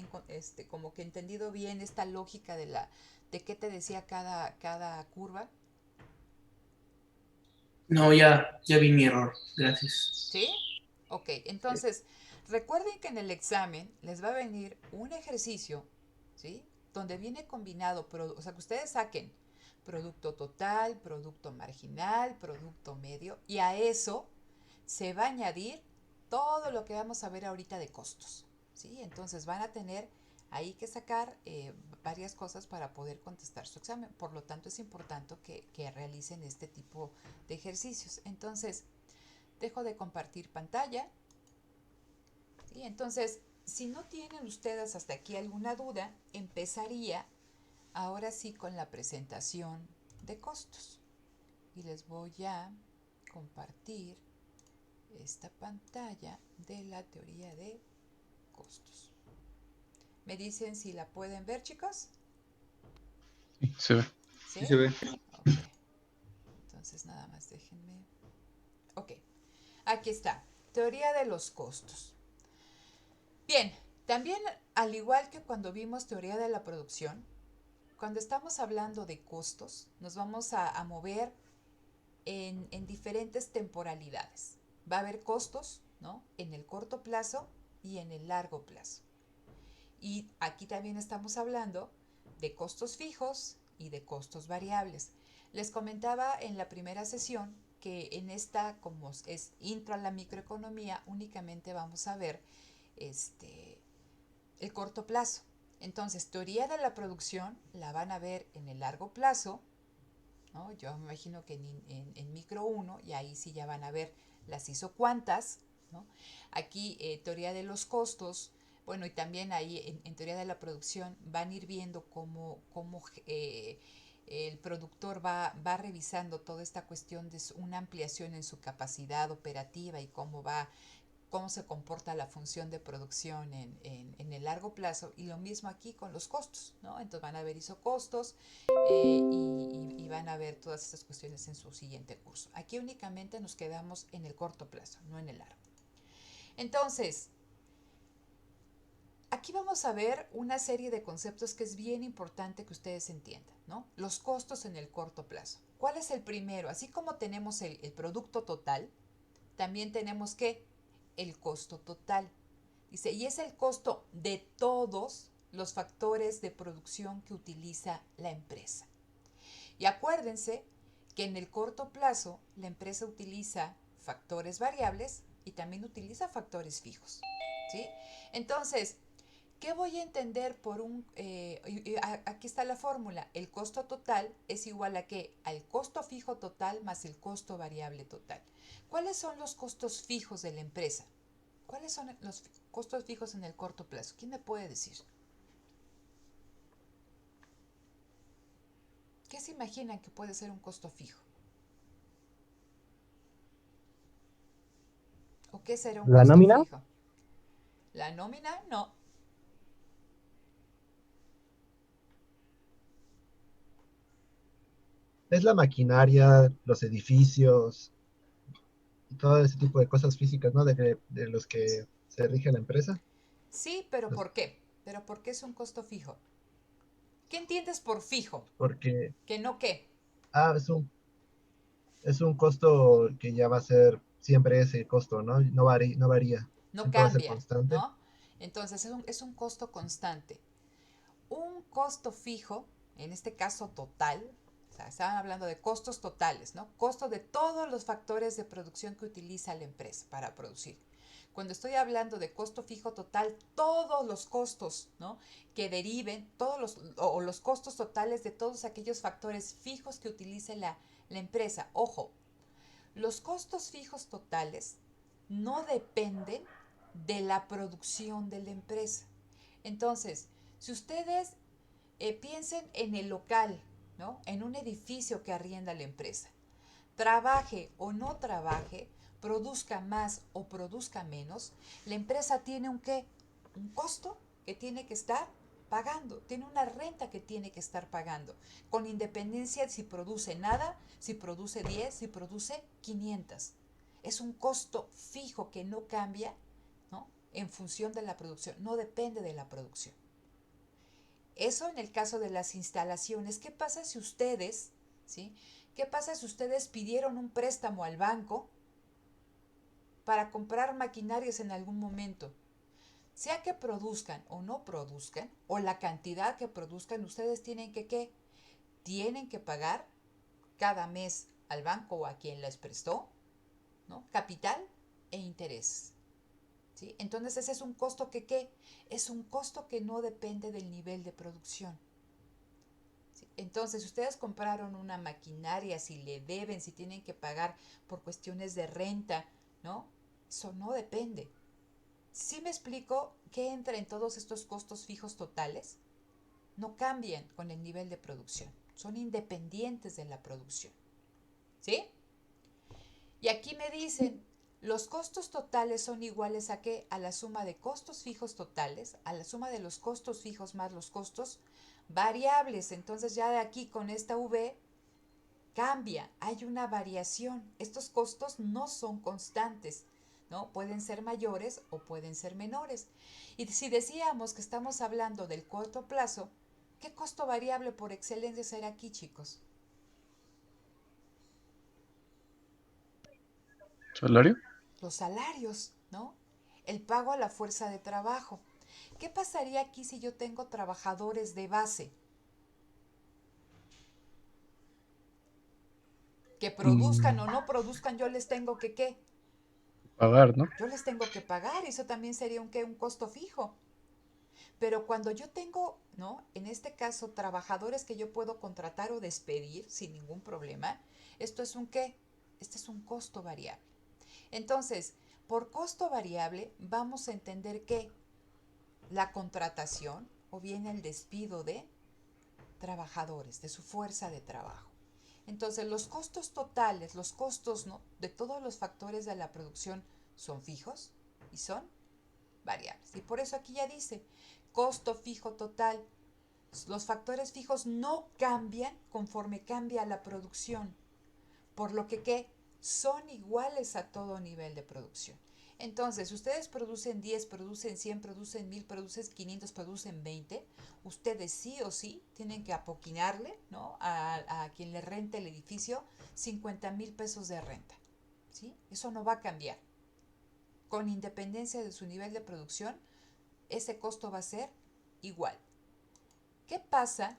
como que entendido bien esta lógica de qué te decía cada curva? No, ya vi mi error. Gracias. ¿Sí? Ok, entonces recuerden que en el examen les va a venir un ejercicio, ¿sí? Donde viene combinado, o sea, que ustedes saquen producto total, producto marginal, producto medio, y a eso se va a añadir todo lo que vamos a ver ahorita de costos, ¿sí? Entonces van a tener ahí que sacar varias cosas para poder contestar su examen. Por lo tanto, es importante que realicen este tipo de ejercicios. Entonces, dejo de compartir pantalla. ¿Sí? Entonces, si no tienen ustedes hasta aquí alguna duda, empezaría ahora sí con la presentación de costos. Y les voy a compartir esta pantalla de la teoría de costos. ¿Me dicen si la pueden ver, chicos? Sí, se ve. ¿Sí? Sí se ve. Ok. Entonces, nada más déjenme. Ok. Aquí está. Teoría de los costos. Bien, también al igual que cuando vimos teoría de la producción, cuando estamos hablando de costos, nos vamos a mover en diferentes temporalidades. Va a haber costos, ¿no? En el corto plazo y en el largo plazo. Y aquí también estamos hablando de costos fijos y de costos variables. Les comentaba en la primera sesión que en esta, como es intro a la microeconomía, únicamente vamos a ver el corto plazo. Entonces, teoría de la producción la van a ver en el largo plazo, ¿no? Yo me imagino que en micro 1, y ahí sí ya van a ver las isocuantas, ¿no? Aquí, teoría de los costos, bueno, y también ahí en teoría de la producción van a ir viendo cómo el productor va revisando toda esta cuestión de una ampliación en su capacidad operativa y cómo se comporta la función de producción en el largo plazo, y lo mismo aquí con los costos, ¿no? Entonces van a ver isocostos y van a ver todas estas cuestiones en su siguiente curso. Aquí únicamente nos quedamos en el corto plazo, no en el largo. Entonces, aquí vamos a ver una serie de conceptos que es bien importante que ustedes entiendan, ¿no? Los costos en el corto plazo. ¿Cuál es el primero? Así como tenemos el producto total, también tenemos que el costo total. Dice, y es el costo de todos los factores de producción que utiliza la empresa. Y acuérdense que en el corto plazo la empresa utiliza factores variables y también utiliza factores fijos, ¿sí? Entonces, ¿qué voy a entender por aquí está la fórmula? El costo total es igual a ¿qué? Al costo fijo total más el costo variable total. ¿Cuáles son los costos fijos de la empresa? ¿Cuáles son los costos fijos en el corto plazo? ¿Quién me puede decir? ¿Qué se imaginan que puede ser un costo fijo? ¿O qué será un ¿La costo nómina? fijo? La nómina, no. Es la maquinaria, los edificios, y todo ese tipo de cosas físicas, ¿no? De los que se rige la empresa. Sí, pero Los- ¿por qué? ¿Pero por qué es un costo fijo? ¿Qué entiendes por fijo? Porque, ¿Que no qué? es un costo que ya va a ser siempre ese costo, ¿no? No varía, No siempre va a ser cambia, constante. ¿no? Entonces es un costo constante. Un costo fijo, en este caso total, o sea, estaban hablando de costos totales, ¿no? Costo de todos los factores de producción que utiliza la empresa para producir. Cuando estoy hablando de costo fijo total, todos los costos, ¿no? Que deriven, o los costos totales de todos aquellos factores fijos que utilice la empresa. Ojo, los costos fijos totales no dependen de la producción de la empresa. Entonces, si ustedes piensen en el local, ¿no? En un edificio que arrienda la empresa, trabaje o no trabaje, produzca más o produzca menos, la empresa tiene un qué, un costo que tiene que estar pagando, tiene una renta que tiene que estar pagando, con independencia de si produce nada, si produce 10, si produce 500. Es un costo fijo que no cambia, ¿no? En función de la producción, no depende de la producción. Eso en el caso de las instalaciones. ¿Qué pasa si ustedes, ¿sí? ¿Qué pasa si ustedes pidieron un préstamo al banco para comprar maquinarias en algún momento? Sea que produzcan o no produzcan, o la cantidad que produzcan, ustedes tienen que, ¿qué? Tienen que pagar cada mes al banco o a quien les prestó, ¿no? Capital e interés. ¿Sí? Entonces ese es un costo que, ¿qué? Es un costo que no depende del nivel de producción. ¿Sí? Entonces, si ustedes compraron una maquinaria, si le deben, si tienen que pagar por cuestiones de renta, ¿no? Eso no depende. ¿Sí me explico qué entra en todos estos costos fijos totales? No cambian con el nivel de producción. Son independientes de la producción. ¿Sí? Y aquí me dicen, los costos totales son iguales a qué? A la suma de costos fijos totales, a la suma de los costos fijos más los costos variables. Entonces ya de aquí con esta V cambia, hay una variación. Estos costos no son constantes, ¿no? Pueden ser mayores o pueden ser menores. Y si decíamos que estamos hablando del corto plazo, ¿qué costo variable por excelencia será aquí, chicos? ¿Salario? Los salarios, ¿no? El pago a la fuerza de trabajo. ¿Qué pasaría aquí si yo tengo trabajadores de base que produzcan Mm, o no produzcan? Yo les tengo que, ¿qué? pagar, ¿no? Yo les tengo que pagar, y eso también sería un, ¿qué? Un costo fijo. Pero cuando yo tengo, ¿no? En este caso, trabajadores que yo puedo contratar o despedir sin ningún problema, esto es un, ¿qué? Este es un costo variable. Entonces, por costo variable vamos a entender que la contratación o bien el despido de trabajadores, de su fuerza de trabajo. Entonces, los costos totales, los costos, ¿no? De todos los factores de la producción son fijos y son variables. Y por eso aquí ya dice, costo fijo total. Los factores fijos no cambian conforme cambia la producción, por lo que ¿qué? Son iguales a todo nivel de producción. Entonces, ustedes producen 10, producen 100, producen 1000, producen 500, producen 20, ustedes sí o sí tienen que apoquinarle, ¿no? A quien le rente el edificio 50,000 pesos de renta. ¿Sí? Eso no va a cambiar. con independencia de su nivel de producción, ese costo va a ser igual. ¿Qué pasa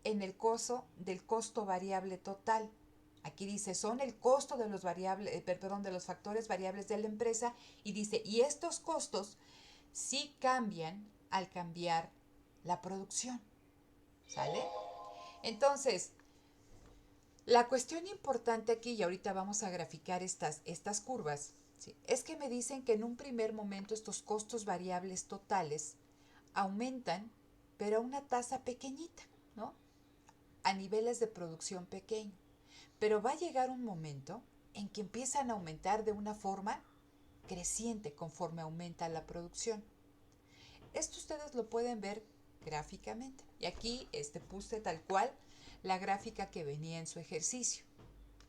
en el costo del costo variable total? Aquí dice, son el costo de los de los factores variables de la empresa, y dice, y estos costos sí cambian al cambiar la producción. ¿Sale? Entonces, la cuestión importante aquí, y ahorita vamos a graficar estas curvas, ¿sí?, es que me dicen que en un primer momento estos costos variables totales aumentan, pero a una tasa pequeñita, ¿no? A niveles de producción pequeño. Pero va a llegar un momento en que empiezan a aumentar de una forma creciente conforme aumenta la producción. Esto ustedes lo pueden ver gráficamente. Y aquí puse tal cual la gráfica que venía en su ejercicio.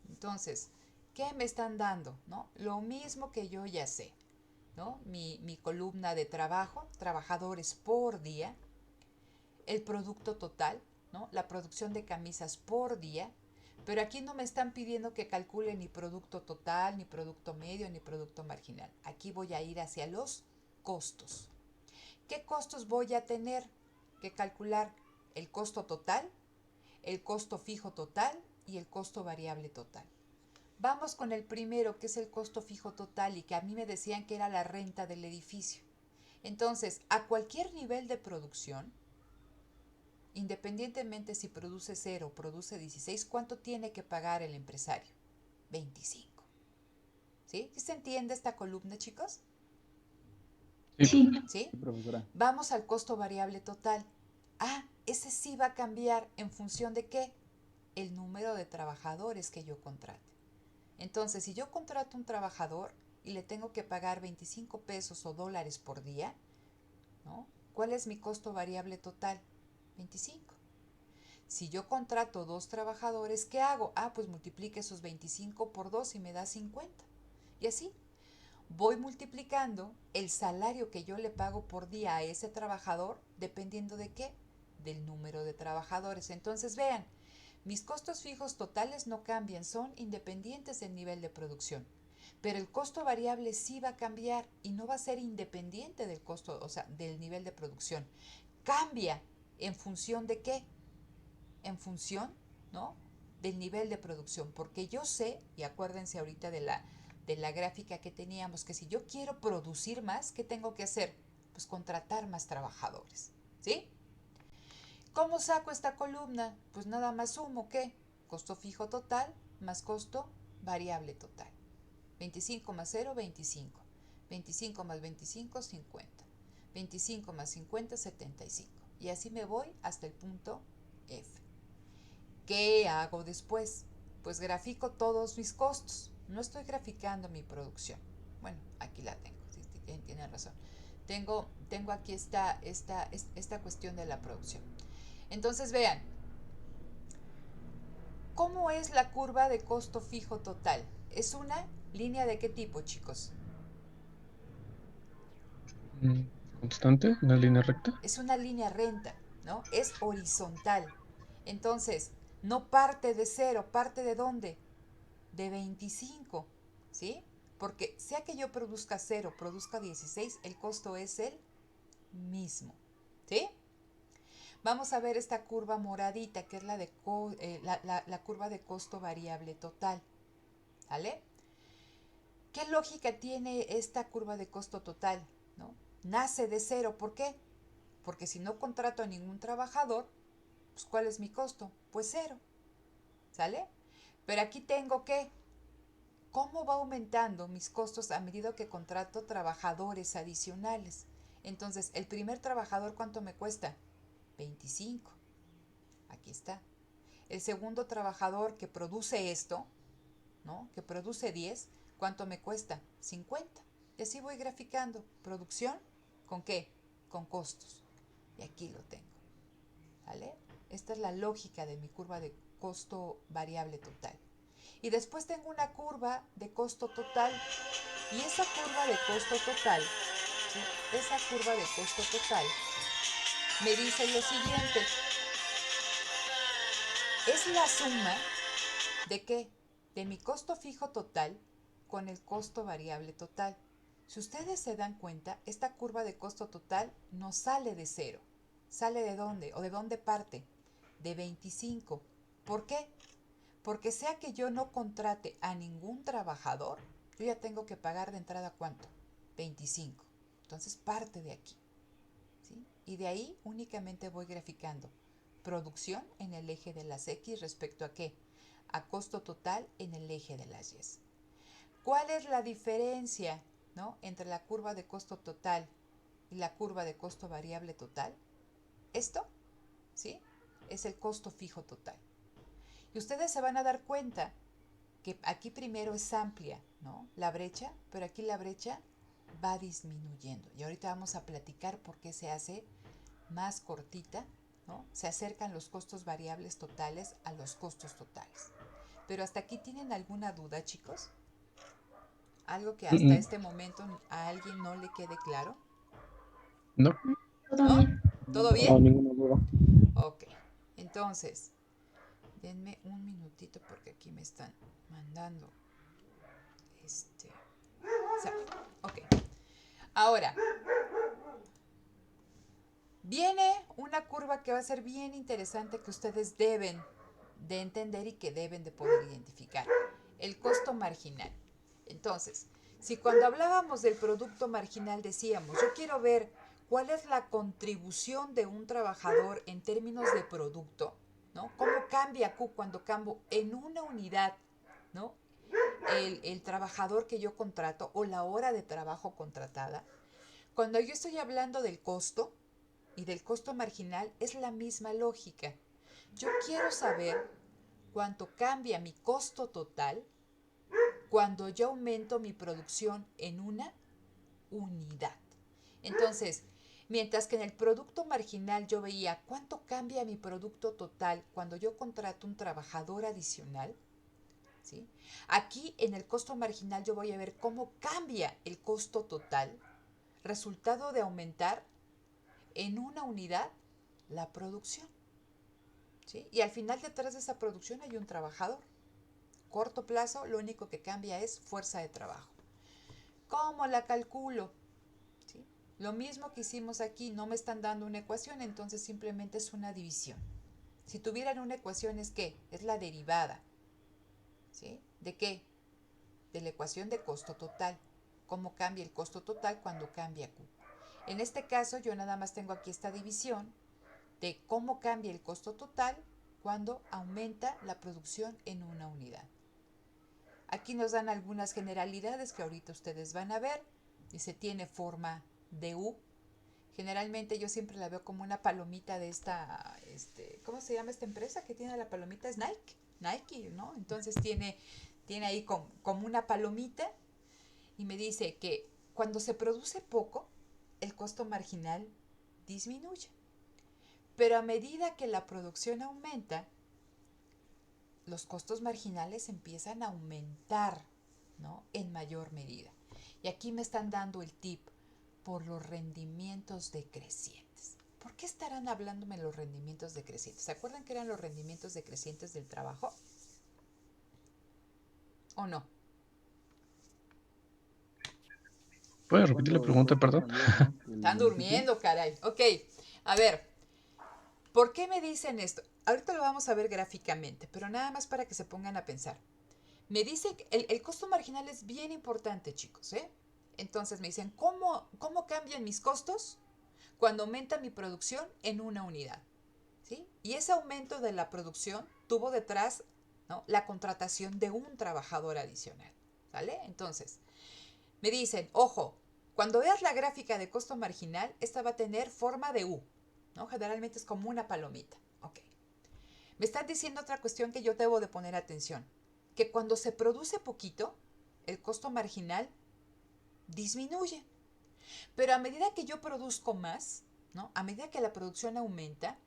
Entonces, ¿qué me están dando? ¿No? Lo mismo que yo ya sé, ¿no? Mi columna de trabajo, trabajadores por día, el producto total, ¿no? La producción de camisas por día, pero aquí no me están pidiendo que calcule ni producto total, ni producto medio, ni producto marginal. Aquí voy a ir hacia los costos. ¿Qué costos voy a tener que calcular? El costo total, el costo fijo total y el costo variable total. Vamos con el primero, que es el costo fijo total, y que a mí me decían que era la renta del edificio. Entonces, a cualquier nivel de producción, independientemente si produce 0 o produce 16, ¿cuánto tiene que pagar el empresario? 25. ¿Sí? ¿Sí se entiende esta columna, chicos? Sí, ¿Sí? Sí, profesora. Vamos al costo variable total. Ah, ese sí va a cambiar en función de ¿qué? El número de trabajadores que yo contrate. Entonces, si yo contrato un trabajador y le tengo que pagar 25 pesos o dólares por día, ¿no? ¿Cuál es mi costo variable total? 25. Si yo contrato 2 trabajadores, ¿qué hago? Ah, pues multiplique esos 25 por 2 y me da 50. Y así voy multiplicando el salario que yo le pago por día a ese trabajador, dependiendo de qué, del número de trabajadores. Entonces vean, mis costos fijos totales no cambian, son independientes del nivel de producción. Pero el costo variable sí va a cambiar y no va a ser independiente del costo, o sea, del nivel de producción. Cambia en función de qué, en función, ¿no?, del nivel de producción, porque yo sé, y acuérdense ahorita de la gráfica que teníamos, que si yo quiero producir más, ¿qué tengo que hacer? Pues contratar más trabajadores, ¿sí? ¿Cómo saco esta columna? Pues nada más sumo, ¿qué? Costo fijo total más costo variable total. 25 más 0, 25. 25 más 25, 50. 25 más 50, 75. Y así me voy hasta el punto F. ¿Qué hago después? Pues grafico todos mis costos. No estoy graficando mi producción. Bueno, aquí la tengo, sí, tienen razón. Tengo aquí esta cuestión de la producción. Entonces vean, ¿cómo es la curva de costo fijo total? ¿Es una línea de qué tipo, chicos? ¿Constante? ¿Una línea recta? Es una línea recta, ¿no? Es horizontal. Entonces, no parte de 0, ¿parte de dónde? De 25, ¿sí? Porque sea que yo produzca 0, produzca 16, el costo es el mismo, ¿sí? Vamos a ver esta curva moradita, que es la curva de costo variable total, ¿vale? ¿Qué lógica tiene esta curva de costo total? ¿No? Nace de 0, ¿por qué? Porque si no contrato a ningún trabajador, pues ¿cuál es mi costo? Pues 0, ¿sale? Pero aquí tengo que, ¿cómo va aumentando mis costos a medida que contrato trabajadores adicionales? Entonces, el primer trabajador, ¿cuánto me cuesta? 25. Aquí está. El segundo trabajador que produce esto, ¿no?, que produce 10, ¿cuánto me cuesta? 50. Y así voy graficando. Producción, ¿con qué? Con costos. Y aquí lo tengo. ¿Vale? Esta es la lógica de mi curva de costo variable total. Y después tengo una curva de costo total. Y esa curva de costo total, ¿sí?, esa curva de costo total me dice lo siguiente. Es la suma ¿de qué? De mi costo fijo total con el costo variable total. Si ustedes se dan cuenta, esta curva de costo total no sale de cero. ¿Sale de dónde? ¿O de dónde parte? De 25. ¿Por qué? Porque sea que yo no contrate a ningún trabajador, yo ya tengo que pagar de entrada ¿cuánto? 25. Entonces parte de aquí, ¿sí? Y de ahí únicamente voy graficando producción en el eje de las X respecto a ¿qué? A costo total en el eje de las Y. ¿Cuál es la diferencia, ¿no?, entre la curva de costo total y la curva de costo variable total? Esto, ¿sí?, es el costo fijo total. Y ustedes se van a dar cuenta que aquí primero es amplia, ¿no?, la brecha, pero aquí la brecha va disminuyendo. Y ahorita vamos a platicar por qué se hace más cortita, ¿no? Se acercan los costos variables totales a los costos totales. Pero hasta aquí, ¿tienen alguna duda, chicos? ¿Algo que hasta este momento a alguien no le quede claro? No, Todo ¿No? bien. ¿Todo No, bien? ninguna duda. Ok. Entonces, denme un minutito porque aquí me están mandando sale. Ok. Ahora, viene una curva que va a ser bien interesante que ustedes deben de entender y que deben de poder identificar. El costo marginal. Entonces, si cuando hablábamos del producto marginal decíamos, yo quiero ver cuál es la contribución de un trabajador en términos de producto, ¿no? ¿Cómo cambia Q cuando cambio en una unidad, ¿no?, el trabajador que yo contrato o la hora de trabajo contratada? Cuando yo estoy hablando del costo y del costo marginal, es la misma lógica. Yo quiero saber cuánto cambia mi costo total cuando yo aumento mi producción en una unidad. Entonces, mientras que en el producto marginal yo veía cuánto cambia mi producto total cuando yo contrato un trabajador adicional, ¿sí?, aquí en el costo marginal yo voy a ver cómo cambia el costo total, resultado de aumentar en una unidad la producción, ¿sí? Y al final detrás de esa producción hay un trabajador. Corto plazo, lo único que cambia es fuerza de trabajo. ¿Cómo la calculo? ¿Sí? Lo mismo que hicimos aquí, no me están dando una ecuación, entonces simplemente es una división. Si tuvieran una ecuación, ¿es qué? Es la derivada, ¿sí? ¿De qué? De la ecuación de costo total. ¿Cómo cambia el costo total cuando cambia Q? En este caso, yo nada más tengo aquí esta división de cómo cambia el costo total cuando aumenta la producción en una unidad. Aquí nos dan algunas generalidades que ahorita ustedes van a ver. Dice, tiene forma de U. Generalmente yo siempre la veo como una palomita de esta, ¿cómo se llama esta empresa que tiene la palomita? Es Nike, Nike, ¿no? Entonces tiene ahí como una palomita y me dice que cuando se produce poco, el costo marginal disminuye. Pero a medida que la producción aumenta, los costos marginales empiezan a aumentar, ¿no?, en mayor medida. Y aquí me están dando el tip por los rendimientos decrecientes. ¿Por qué estarán hablándome los rendimientos decrecientes? ¿Se acuerdan que eran los rendimientos decrecientes del trabajo? ¿O no? ¿puedes repetir la pregunta, perdón? Están durmiendo, caray. Ok, a ver, ¿por qué me dicen esto? Ahorita lo vamos a ver gráficamente, pero nada más para que se pongan a pensar. Me dicen que el costo marginal es bien importante, chicos, ¿eh? Entonces me dicen, ¿cómo cambian mis costos cuando aumenta mi producción en una unidad? ¿Sí? Y ese aumento de la producción tuvo detrás, ¿no?, la contratación de un trabajador adicional, ¿vale? Entonces, me dicen, ojo, cuando veas la gráfica de costo marginal, esta va a tener forma de U, ¿no? Generalmente es como una palomita. Ok. Me están diciendo otra cuestión que yo debo de poner atención, que cuando se produce poquito, el costo marginal disminuye. Pero a medida que yo produzco más, ¿no?, a medida que la producción aumenta,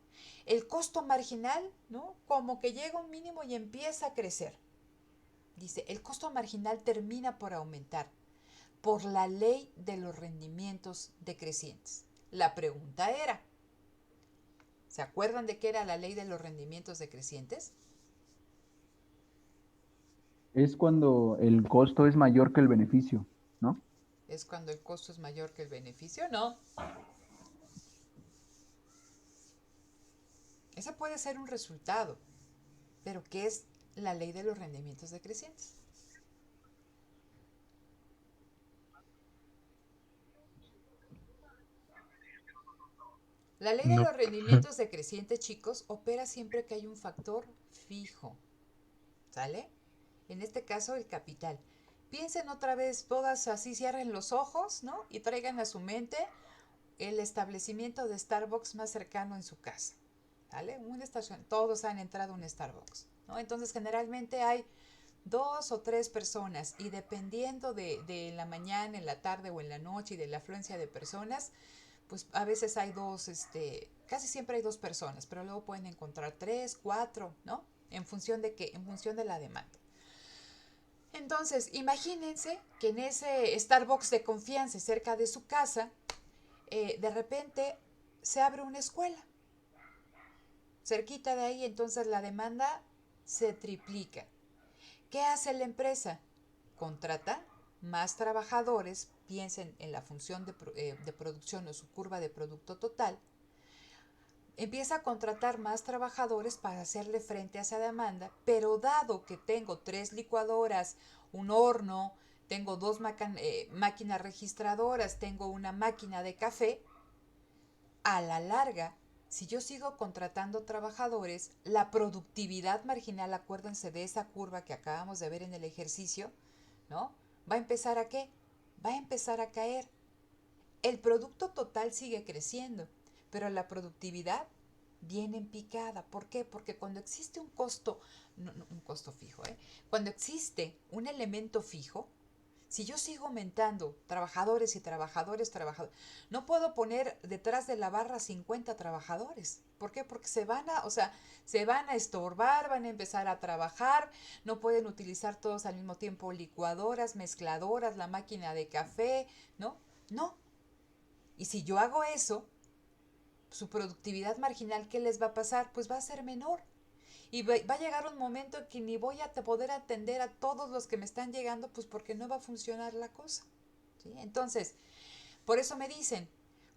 el costo marginal, ¿no?, como que llega a un mínimo y empieza a crecer. Dice, el costo marginal termina por aumentar por la ley de los rendimientos decrecientes. La pregunta era, ¿se acuerdan de qué era la ley de los rendimientos decrecientes? Es cuando el costo es mayor que el beneficio, ¿no? Es cuando el costo es mayor que el beneficio, ¿no? Ese puede ser un resultado, pero ¿qué es la ley de los rendimientos decrecientes? La ley de No. los rendimientos decrecientes, chicos, opera siempre que hay un factor fijo, ¿sale? En este caso, el capital. Piensen otra vez, todas así, cierren los ojos, ¿no? Y traigan a su mente el establecimiento de Starbucks más cercano en su casa, ¿vale? Todos han entrado a un Starbucks, ¿no? Entonces, generalmente hay 2 o 3 personas y dependiendo de la mañana, en la tarde o en la noche y de la afluencia de personas, pues a veces hay casi siempre hay 2 personas, pero luego pueden encontrar 3, 4, ¿no? En función de qué, en función de la demanda. Entonces, imagínense que en ese Starbucks de confianza cerca de su casa, de repente se abre una escuela cerquita de ahí, entonces la demanda se triplica. ¿Qué hace la empresa? Contrata más trabajadores, piensen en la función de producción o su curva de producto total, empieza a contratar más trabajadores para hacerle frente a esa demanda, pero dado que tengo 3 licuadoras, un horno, tengo 2 máquinas registradoras, tengo una máquina de café, a la larga, si yo sigo contratando trabajadores, la productividad marginal, acuérdense de esa curva que acabamos de ver en el ejercicio, ¿no? ¿Va a empezar a qué? Va a empezar a caer. El producto total sigue creciendo, pero la productividad viene en picada. ¿Por qué? Porque cuando existe un costo, no, un costo fijo, cuando existe un elemento fijo, si yo sigo aumentando trabajadores y trabajadores, no puedo poner detrás de la barra 50 trabajadores. ¿Por qué? Porque se van a estorbar, van a empezar a trabajar, no pueden utilizar todos al mismo tiempo licuadoras, mezcladoras, la máquina de café, ¿no? No. Y si yo hago eso, su productividad marginal, ¿qué les va a pasar? Pues va a ser menor. Y va a llegar un momento en que ni voy a poder atender a todos los que me están llegando, pues porque no va a funcionar la cosa. ¿Sí? Entonces, por eso me dicen,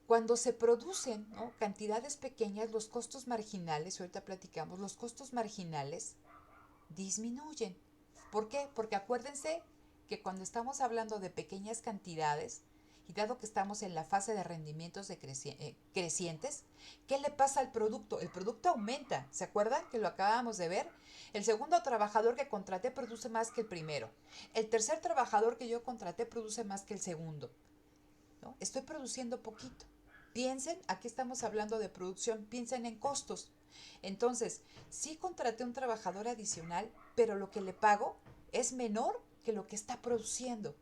cuando se producen, ¿no?, cantidades pequeñas, los costos marginales, ahorita platicamos, los costos marginales disminuyen. ¿Por qué? Porque acuérdense que cuando estamos hablando de pequeñas cantidades, y dado que estamos en la fase de rendimientos crecientes, ¿qué le pasa al producto? El producto aumenta, ¿se acuerdan que lo acabamos de ver? El segundo trabajador que contraté produce más que el primero. El tercer trabajador que yo contraté produce más que el segundo, ¿no? Estoy produciendo poquito. Piensen, aquí estamos hablando de producción, piensen en costos. Entonces, sí contraté un trabajador adicional, pero lo que le pago es menor que lo que está produciendo.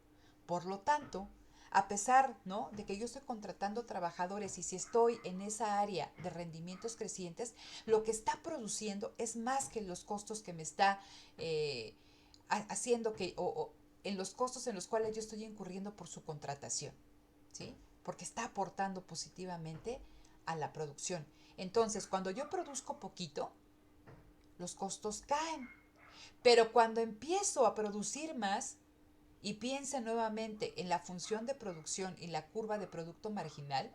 Por lo tanto, a pesar, ¿no?, de que yo estoy contratando trabajadores y si estoy en esa área de rendimientos crecientes, lo que está produciendo es más que los costos que me está haciendo o en los costos en los cuales yo estoy incurriendo por su contratación, ¿sí? Porque está aportando positivamente a la producción. Entonces, cuando yo produzco poquito, los costos caen. Pero cuando empiezo a producir más, y piensa nuevamente en la función de producción y la curva de producto marginal,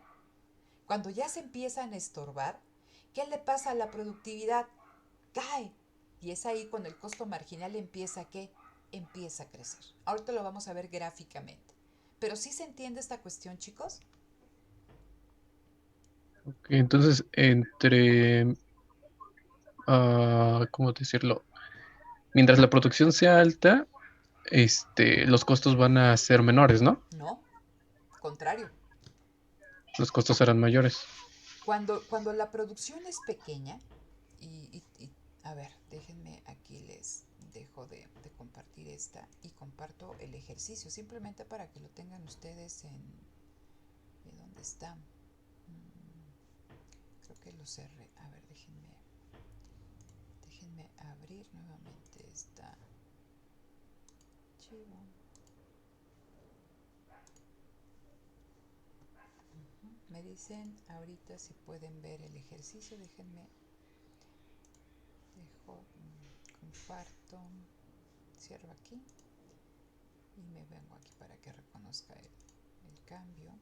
cuando ya se empiezan a estorbar, ¿qué le pasa a la productividad? Cae. Y es ahí cuando el costo marginal empieza empieza a crecer. Ahorita lo vamos a ver gráficamente. Pero ¿sí se entiende esta cuestión, chicos? Ok, entonces, ¿cómo decirlo? Mientras la producción sea alta, los costos van a ser menores, ¿no? No, contrario. Los costos serán mayores. Cuando la producción es pequeña, a ver, déjenme aquí les dejo de compartir esta y comparto el ejercicio, simplemente para que lo tengan ustedes ¿de dónde está? Creo que lo cerré. A ver, déjenme abrir nuevamente esta archivo. Me dicen ahorita si pueden ver el ejercicio, déjenme, comparto, cierro aquí y me vengo aquí para que reconozca el cambio.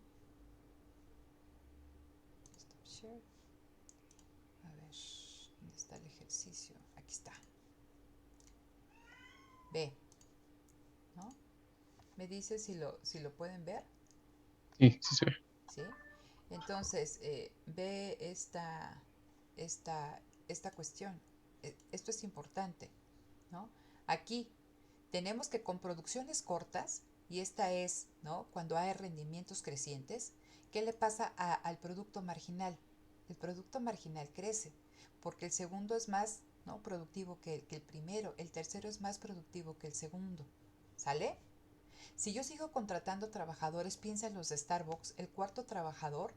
Stop share. A ver, ¿dónde está el ejercicio? Aquí está. Ve, ¿no? ¿Me dice si lo pueden ver? Sí, sí se ve. ¿Sí? Entonces, ve esta cuestión. Esto es importante, ¿no? Aquí tenemos que con producciones cortas, y esta es, ¿no? Cuando hay rendimientos crecientes, ¿qué le pasa al producto marginal? El producto marginal crece, porque el segundo es más, ¿no? productivo que el primero, el tercero es más productivo que el segundo, ¿sale? Si yo sigo contratando trabajadores, piensa en los de Starbucks, el cuarto trabajador,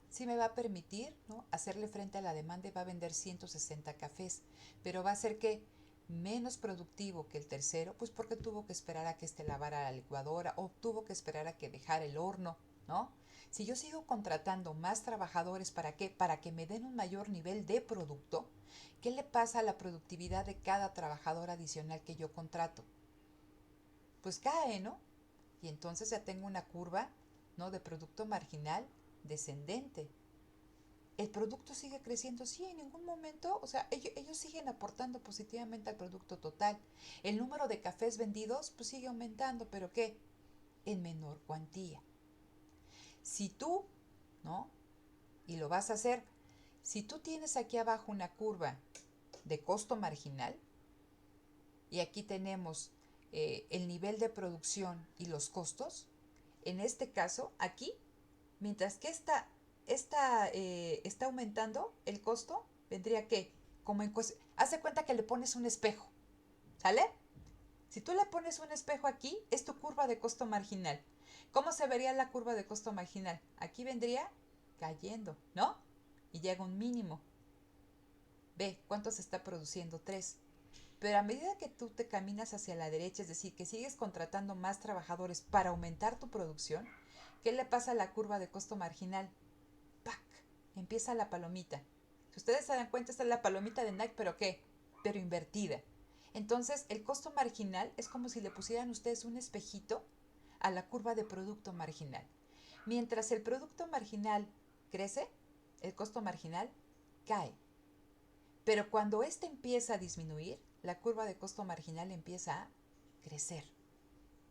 sí me va a permitir, ¿no? hacerle frente a la demanda y va a vender 160 cafés, pero va a ser que menos productivo que el tercero, pues porque tuvo que esperar a que lavara la licuadora o tuvo que esperar a que dejara el horno, ¿no? Si yo sigo contratando más trabajadores, ¿para qué? Para que me den un mayor nivel de producto, ¿qué le pasa a la productividad de cada trabajador adicional que yo contrato? Pues cae, ¿no? Y entonces ya tengo una curva, ¿no? de producto marginal descendente. El producto sigue creciendo, sí, en ningún momento, o sea, ellos siguen aportando positivamente al producto total. El número de cafés vendidos, pues sigue aumentando, pero ¿qué? En menor cuantía. Si tú, ¿no? Y lo vas a hacer, si tú tienes aquí abajo una curva de costo marginal, y aquí tenemos el nivel de producción y los costos, en este caso, aquí, mientras que está aumentando el costo, vendría que, hace cuenta que le pones un espejo, ¿sale? Si tú le pones un espejo aquí, es tu curva de costo marginal. ¿Cómo se vería la curva de costo marginal? Aquí vendría cayendo, ¿no? Y llega un mínimo. Ve, ¿cuánto se está produciendo? 3. Pero a medida que tú te caminas hacia la derecha, es decir, que sigues contratando más trabajadores para aumentar tu producción, ¿qué le pasa a la curva de costo marginal? ¡Pac! Empieza la palomita. Si ustedes se dan cuenta, esta es la palomita de Nike, ¿pero qué? Pero invertida. Entonces, el costo marginal es como si le pusieran ustedes un espejito a la curva de producto marginal. Mientras el producto marginal crece, el costo marginal cae. Pero cuando este empieza a disminuir, la curva de costo marginal empieza a crecer.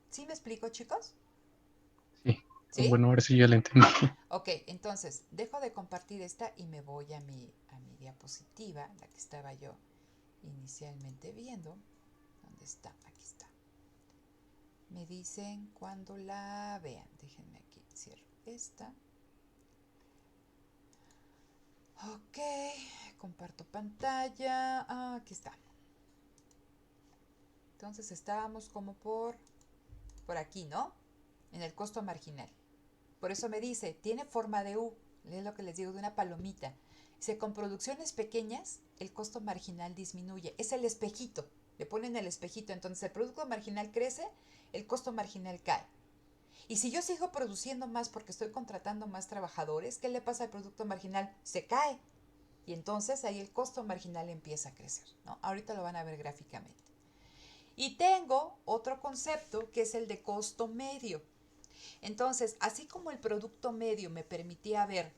¿Sí me explico, chicos? Sí. ¿Sí? Bueno, ahora sí ya la entendí. Ok, entonces dejo de compartir esta y me voy a mi diapositiva, la que estaba yo inicialmente viendo. ¿Dónde está? Aquí está. Me dicen cuando la vean. Déjenme aquí, cierro esta. Ok, comparto pantalla. Aquí está. Entonces estábamos como por aquí, ¿no? En el costo marginal. Por eso me dice, tiene forma de U, es lo que les digo, de una palomita. Dice, con producciones pequeñas, el costo marginal disminuye. Es el espejito, le ponen el espejito. Entonces el producto marginal crece, el costo marginal cae. Y si yo sigo produciendo más porque estoy contratando más trabajadores, ¿qué le pasa al producto marginal? Se cae. Y entonces ahí el costo marginal empieza a crecer, ¿no? Ahorita lo van a ver gráficamente. Y tengo otro concepto que es el de costo medio. Entonces, así como el producto medio me permitía ver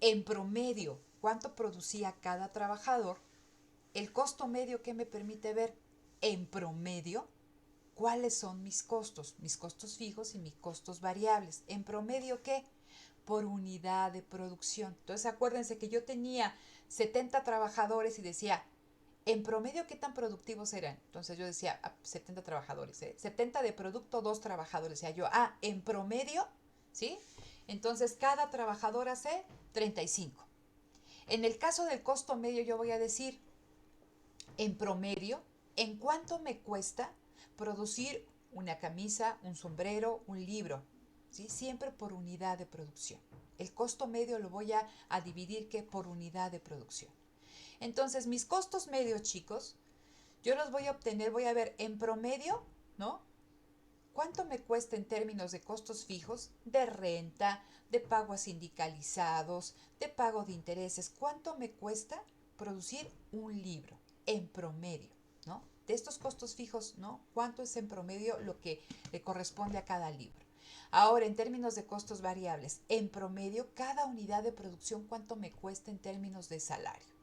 en promedio cuánto producía cada trabajador, el costo medio que me permite ver en promedio cuáles son mis costos fijos y mis costos variables. En promedio, ¿qué? Por unidad de producción. Entonces, acuérdense que yo tenía 70 trabajadores y decía, en promedio, ¿qué tan productivos eran? Entonces yo decía, 70 trabajadores, 70 de producto, 2 trabajadores. O sea, yo, en promedio, ¿sí? Entonces cada trabajador hace 35. En el caso del costo medio, yo voy a decir, en promedio, ¿en cuánto me cuesta producir una camisa, un sombrero, un libro? ¿Sí? Siempre por unidad de producción. El costo medio lo voy a dividir que por unidad de producción. Entonces, mis costos medios, chicos, yo los voy a obtener, voy a ver en promedio, ¿no? ¿Cuánto me cuesta en términos de costos fijos, de renta, de pago a sindicalizados, de pago de intereses? ¿Cuánto me cuesta producir un libro en promedio, ¿no? De estos costos fijos, ¿no? ¿Cuánto es en promedio lo que le corresponde a cada libro? Ahora, en términos de costos variables, en promedio, cada unidad de producción, ¿cuánto me cuesta en términos de salario?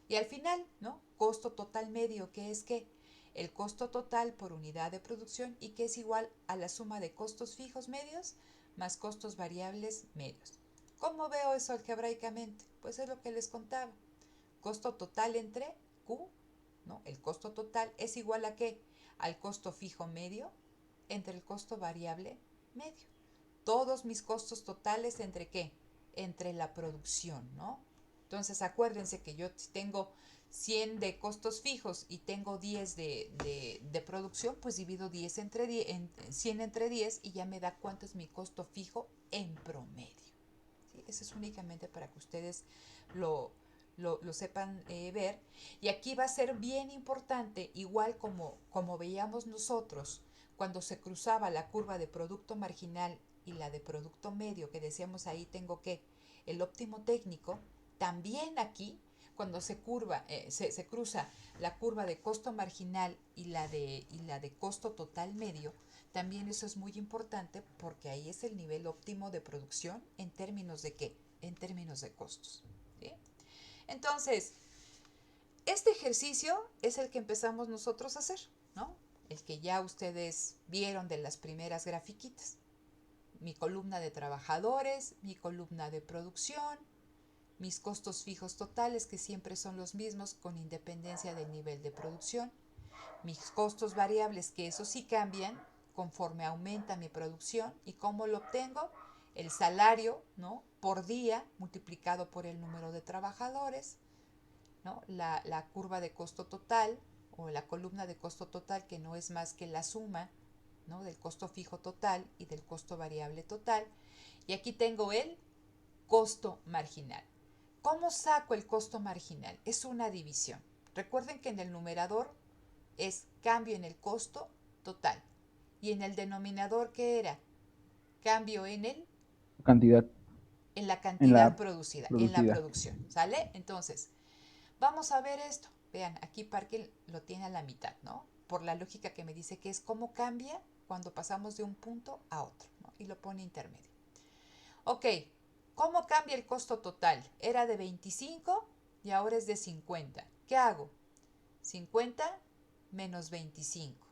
Y al final, ¿no? Costo total medio, que es que el costo total por unidad de producción y que es igual a la suma de costos fijos medios más costos variables medios. ¿Cómo veo eso algebraicamente? Pues es lo que les contaba. Costo total entre Q, ¿no? El costo total es igual a ¿qué? Al costo fijo medio entre el costo variable medio. Todos mis costos totales entre ¿qué? Entre la producción, ¿no? Entonces acuérdense que yo tengo 100 de costos fijos y tengo 10 de producción, pues divido 10 entre 10, 100 entre 10 y ya me da cuánto es mi costo fijo en promedio. ¿Sí? Eso es únicamente para que ustedes lo sepan ver. Y aquí va a ser bien importante, igual como veíamos nosotros, cuando se cruzaba la curva de producto marginal y la de producto medio, que decíamos ahí tengo que el óptimo técnico, también aquí, cuando se cruza la curva de costo marginal y la de costo total medio, también eso es muy importante porque ahí es el nivel óptimo de producción en términos de ¿qué? En términos de costos. ¿Sí? Entonces, este ejercicio es el que empezamos nosotros a hacer, ¿no? El que ya ustedes vieron de las primeras grafiquitas. Mi columna de trabajadores, mi columna de producción, mis costos fijos totales, que siempre son los mismos con independencia del nivel de producción, mis costos variables, que eso sí cambian conforme aumenta mi producción. ¿Y cómo lo obtengo? El salario, ¿no? Por día multiplicado por el número de trabajadores, ¿no? La curva de costo total o la columna de costo total, que no es más que la suma, ¿no? Del costo fijo total y del costo variable total. Y aquí tengo el costo marginal. ¿Cómo saco el costo marginal? Es una división. Recuerden que en el numerador es cambio en el costo total. Y en el denominador, ¿qué era? Cambio Cantidad en la en cantidad la producida, en la producida. producción. ¿Sale? Entonces, vamos a ver esto. Vean, aquí Parker lo tiene a la mitad, ¿no? Por la lógica que me dice que es cómo cambia cuando pasamos de un punto a otro, ¿no? Y lo pone intermedio. Ok, ¿cómo cambia el costo total? Era de 25 y ahora es de 50. ¿Qué hago? 50 menos 25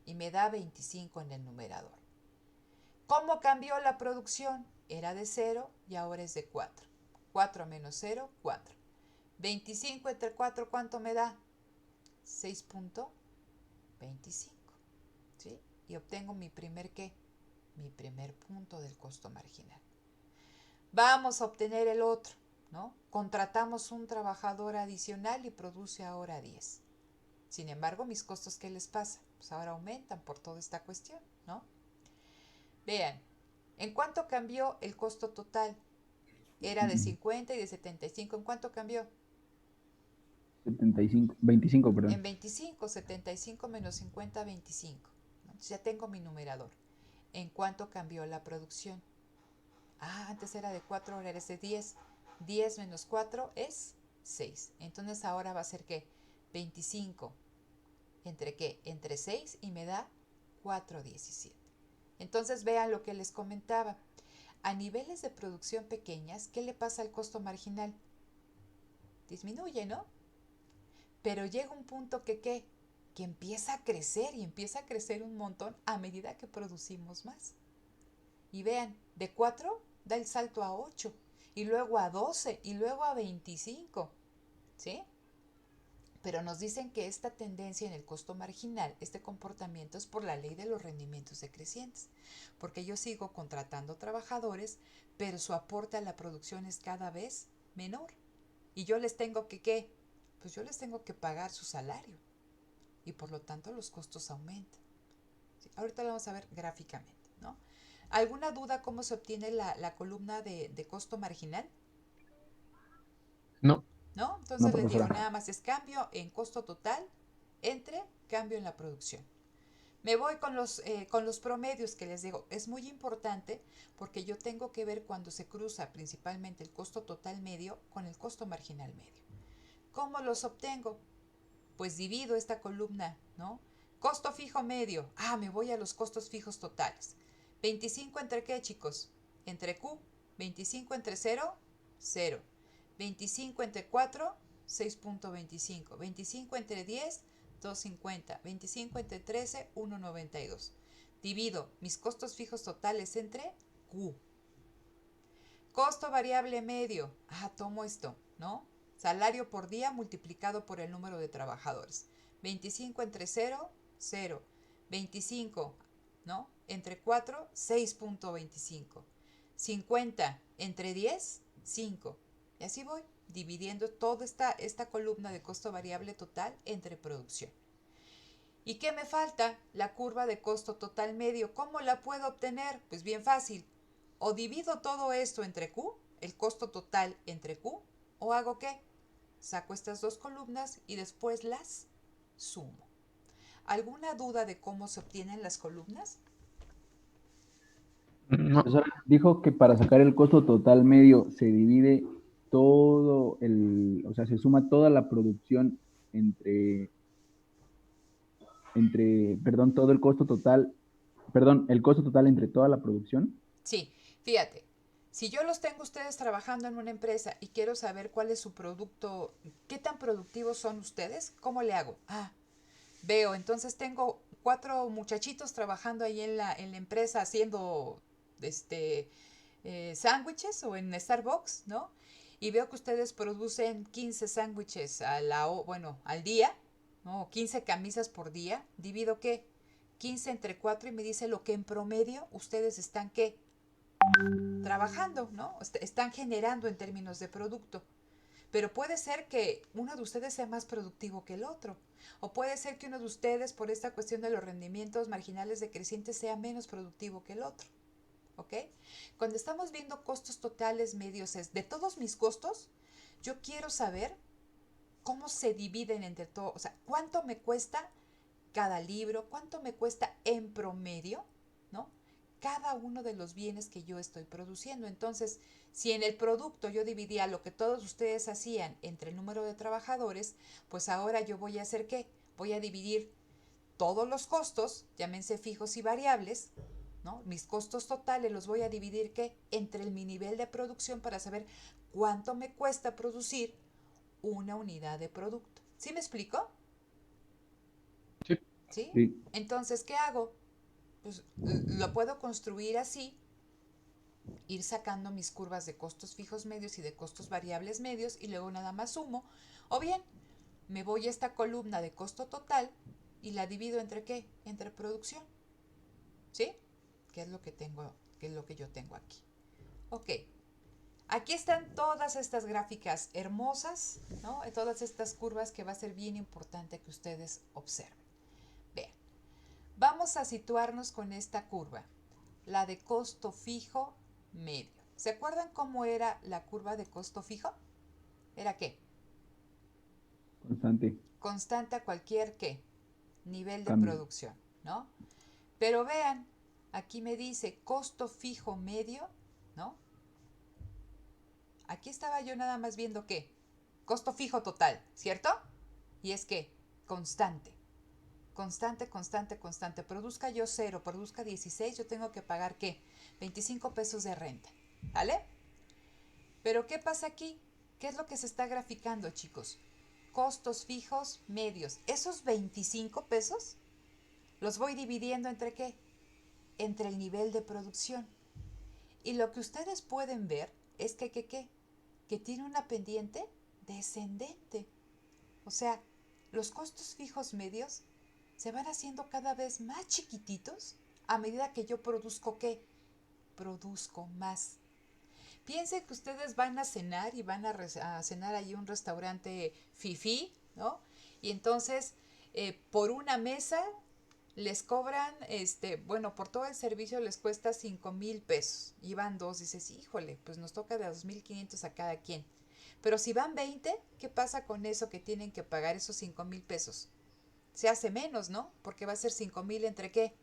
y me da 25 en el numerador. ¿Cómo cambió la producción? Era de 0 y ahora es de 4. 4 menos 0, 4. 25 entre 4, ¿cuánto me da? 6.25. ¿Sí? Y obtengo mi primer ¿qué? Mi primer punto del costo marginal. Vamos a obtener el otro, ¿no? Contratamos un trabajador adicional y produce ahora 10. Sin embargo, mis costos, ¿qué les pasa? Pues ahora aumentan por toda esta cuestión, ¿no? Vean, ¿en cuánto cambió el costo total? Era de 50 y de 75. ¿En cuánto cambió? 75, 25, En perdón. 25, 75 menos 50, 25. Entonces ya tengo mi numerador. ¿En cuánto cambió la producción? Ah, antes era de 4, ahora es de 10. 10 menos 4 es 6. Entonces ahora va a ser ¿qué? 25. ¿Entre qué? Entre 6 y me da 4,17. Entonces vean lo que les comentaba. A niveles de producción pequeñas, ¿qué le pasa al costo marginal? Disminuye, ¿no? Pero llega un punto que ¿qué? Que empieza a crecer y empieza a crecer un montón a medida que producimos más. Y vean, de 4 da el salto a 8 y luego a 12 y luego a 25, ¿sí? Pero nos dicen que esta tendencia en el costo marginal, este comportamiento es por la ley de los rendimientos decrecientes, porque yo sigo contratando trabajadores, pero su aporte a la producción es cada vez menor. Y yo les tengo que, ¿qué? Pues yo les tengo que pagar su salario y por lo tanto los costos aumentan. ¿Sí? Ahorita lo vamos a ver gráficamente, ¿no? ¿Alguna duda cómo se obtiene la columna de costo marginal? No, ¿No? No, Entonces les digo, profesora. nada más es cambio en costo total entre cambio en la producción. Me voy con los promedios que les digo. Es muy importante porque yo tengo que ver cuando se cruza principalmente el costo total medio con el costo marginal medio. ¿Cómo los obtengo? Pues divido esta columna, ¿no? Costo fijo medio. Ah, me voy a los costos fijos totales. ¿25 entre qué, chicos? Entre Q. 25 entre 0, 0. 25 entre 4, 6.25. 25 entre 10, 2.50. 25 entre 13, 1.92. Divido mis costos fijos totales entre Q. Costo variable medio. Tomo esto, ¿no? Salario por día multiplicado por el número de trabajadores. 25 entre 0, 0. 25, ¿no? Entre 4, 6.25. 50 entre 10, 5. Y así voy, dividiendo toda esta columna de costo variable total entre producción. ¿Y qué me falta? La curva de costo total medio. ¿Cómo la puedo obtener? Pues bien fácil. O divido todo esto entre Q, el costo total entre Q, o hago ¿qué? Saco estas dos columnas y después las sumo. ¿Alguna duda de cómo se obtienen las columnas? No, Profesora, dijo que para sacar el costo total medio se divide todo o sea, se suma toda la producción perdón, todo el costo total, perdón, el costo total entre toda la producción. Sí, fíjate, si yo los tengo ustedes trabajando en una empresa y quiero saber cuál es su producto, qué tan productivos son ustedes, ¿cómo le hago? Veo, entonces tengo 4 muchachitos trabajando ahí en la empresa haciendo sándwiches o en Starbucks, ¿no? Y veo que ustedes producen 15 sándwiches al día, ¿no? 15 camisas por día. Divido ¿qué? 15 entre 4 y me dice lo que en promedio ustedes están ¿qué? Trabajando, ¿no? Están generando en términos de producto. Pero puede ser que uno de ustedes sea más productivo que el otro. O puede ser que uno de ustedes, por esta cuestión de los rendimientos marginales decrecientes, sea menos productivo que el otro. ¿Ok? Cuando estamos viendo costos totales medios, es de todos mis costos, yo quiero saber cómo se dividen entre todos. O sea, cuánto me cuesta cada libro, cuánto me cuesta en promedio, ¿no? Cada uno de los bienes que yo estoy produciendo. Entonces, si en el producto yo dividía lo que todos ustedes hacían entre el número de trabajadores, pues ahora yo voy a hacer ¿qué? Voy a dividir todos los costos, llámense fijos y variables, ¿no? Mis costos totales los voy a dividir ¿qué? Entre mi nivel de producción para saber cuánto me cuesta producir una unidad de producto. ¿Sí me explico? sí. ¿Sí? Sí. Entonces, ¿qué hago? Pues lo puedo construir así, ir sacando mis curvas de costos fijos medios y de costos variables medios y luego nada más sumo. O bien, me voy a esta columna de costo total y la divido entre ¿qué? Entre producción. ¿Sí? ¿Qué es lo que tengo? ¿Qué es lo que yo tengo aquí? Ok. Aquí están todas estas gráficas hermosas, ¿no? Todas estas curvas que va a ser bien importante que ustedes observen. Vean. Vamos a situarnos con esta curva, la de costo fijo medio. ¿Se acuerdan cómo era la curva de costo fijo? ¿Era qué? Constante. Constante a cualquier ¿qué? Nivel de Cambio. producción, ¿no? Pero vean, aquí me dice costo fijo medio, ¿no? Aquí estaba yo nada más viendo ¿qué? Costo fijo total, ¿cierto? Y es que constante. Constante, constante, constante. Produzca yo 0, produzca 16, yo tengo que pagar ¿qué? 25 pesos de renta. ¿Vale? Pero ¿qué pasa aquí? ¿Qué es lo que se está graficando, chicos? Costos fijos medios. Esos 25 pesos los voy dividiendo entre ¿qué? Entre el nivel de producción. Y lo que ustedes pueden ver es que que tiene una pendiente descendente. O sea, los costos fijos medios se van haciendo cada vez más chiquititos a medida que yo produzco ¿qué? Produzco más. Piensen que ustedes van a cenar y van a cenar allí un restaurante fifí, ¿no? Y entonces, por una mesa les cobran, bueno, por todo el servicio les cuesta 5,000 pesos. Y van dos, dices, híjole, pues nos toca de 2,500 a cada quien. Pero si van 20, ¿qué pasa con eso que tienen que pagar esos 5,000 pesos? Se hace menos, ¿no? Porque va a ser 5,000 entre ¿qué?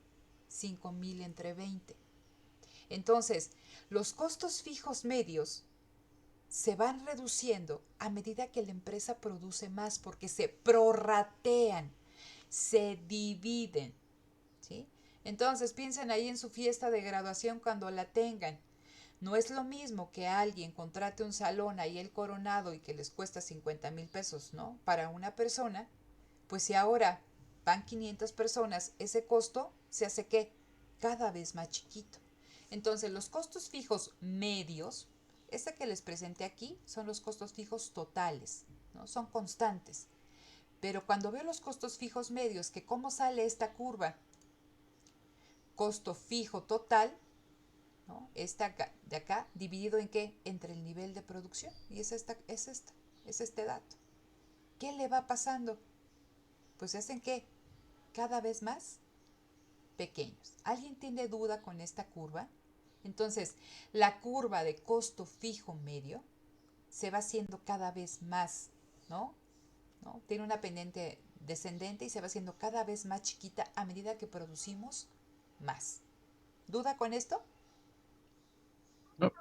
5,000 entre 20. Entonces, los costos fijos medios se van reduciendo a medida que la empresa produce más porque se prorratean, se dividen, ¿sí? Entonces piensen ahí en su fiesta de graduación cuando la tengan. No es lo mismo que alguien contrate un salón ahí el Coronado y que les cuesta 50,000 pesos, ¿no? Para una persona, pues si ahora van 500 personas, ese costo se hace ¿qué? Cada vez más chiquito. Entonces los costos fijos medios, este que les presenté aquí, son los costos fijos totales, ¿no? Son constantes. Pero cuando veo los costos fijos medios, que cómo sale esta curva, costo fijo total, ¿no? Esta de acá, dividido en qué? Entre el nivel de producción. Y es este dato. ¿Qué le va pasando? Pues se hacen ¿qué? Cada vez más pequeños. ¿Alguien tiene duda con esta curva? Entonces, la curva de costo fijo medio se va haciendo cada vez más, ¿no? ¿No? Tiene una pendiente descendente y se va haciendo cada vez más chiquita a medida que producimos más. ¿Duda con esto? No.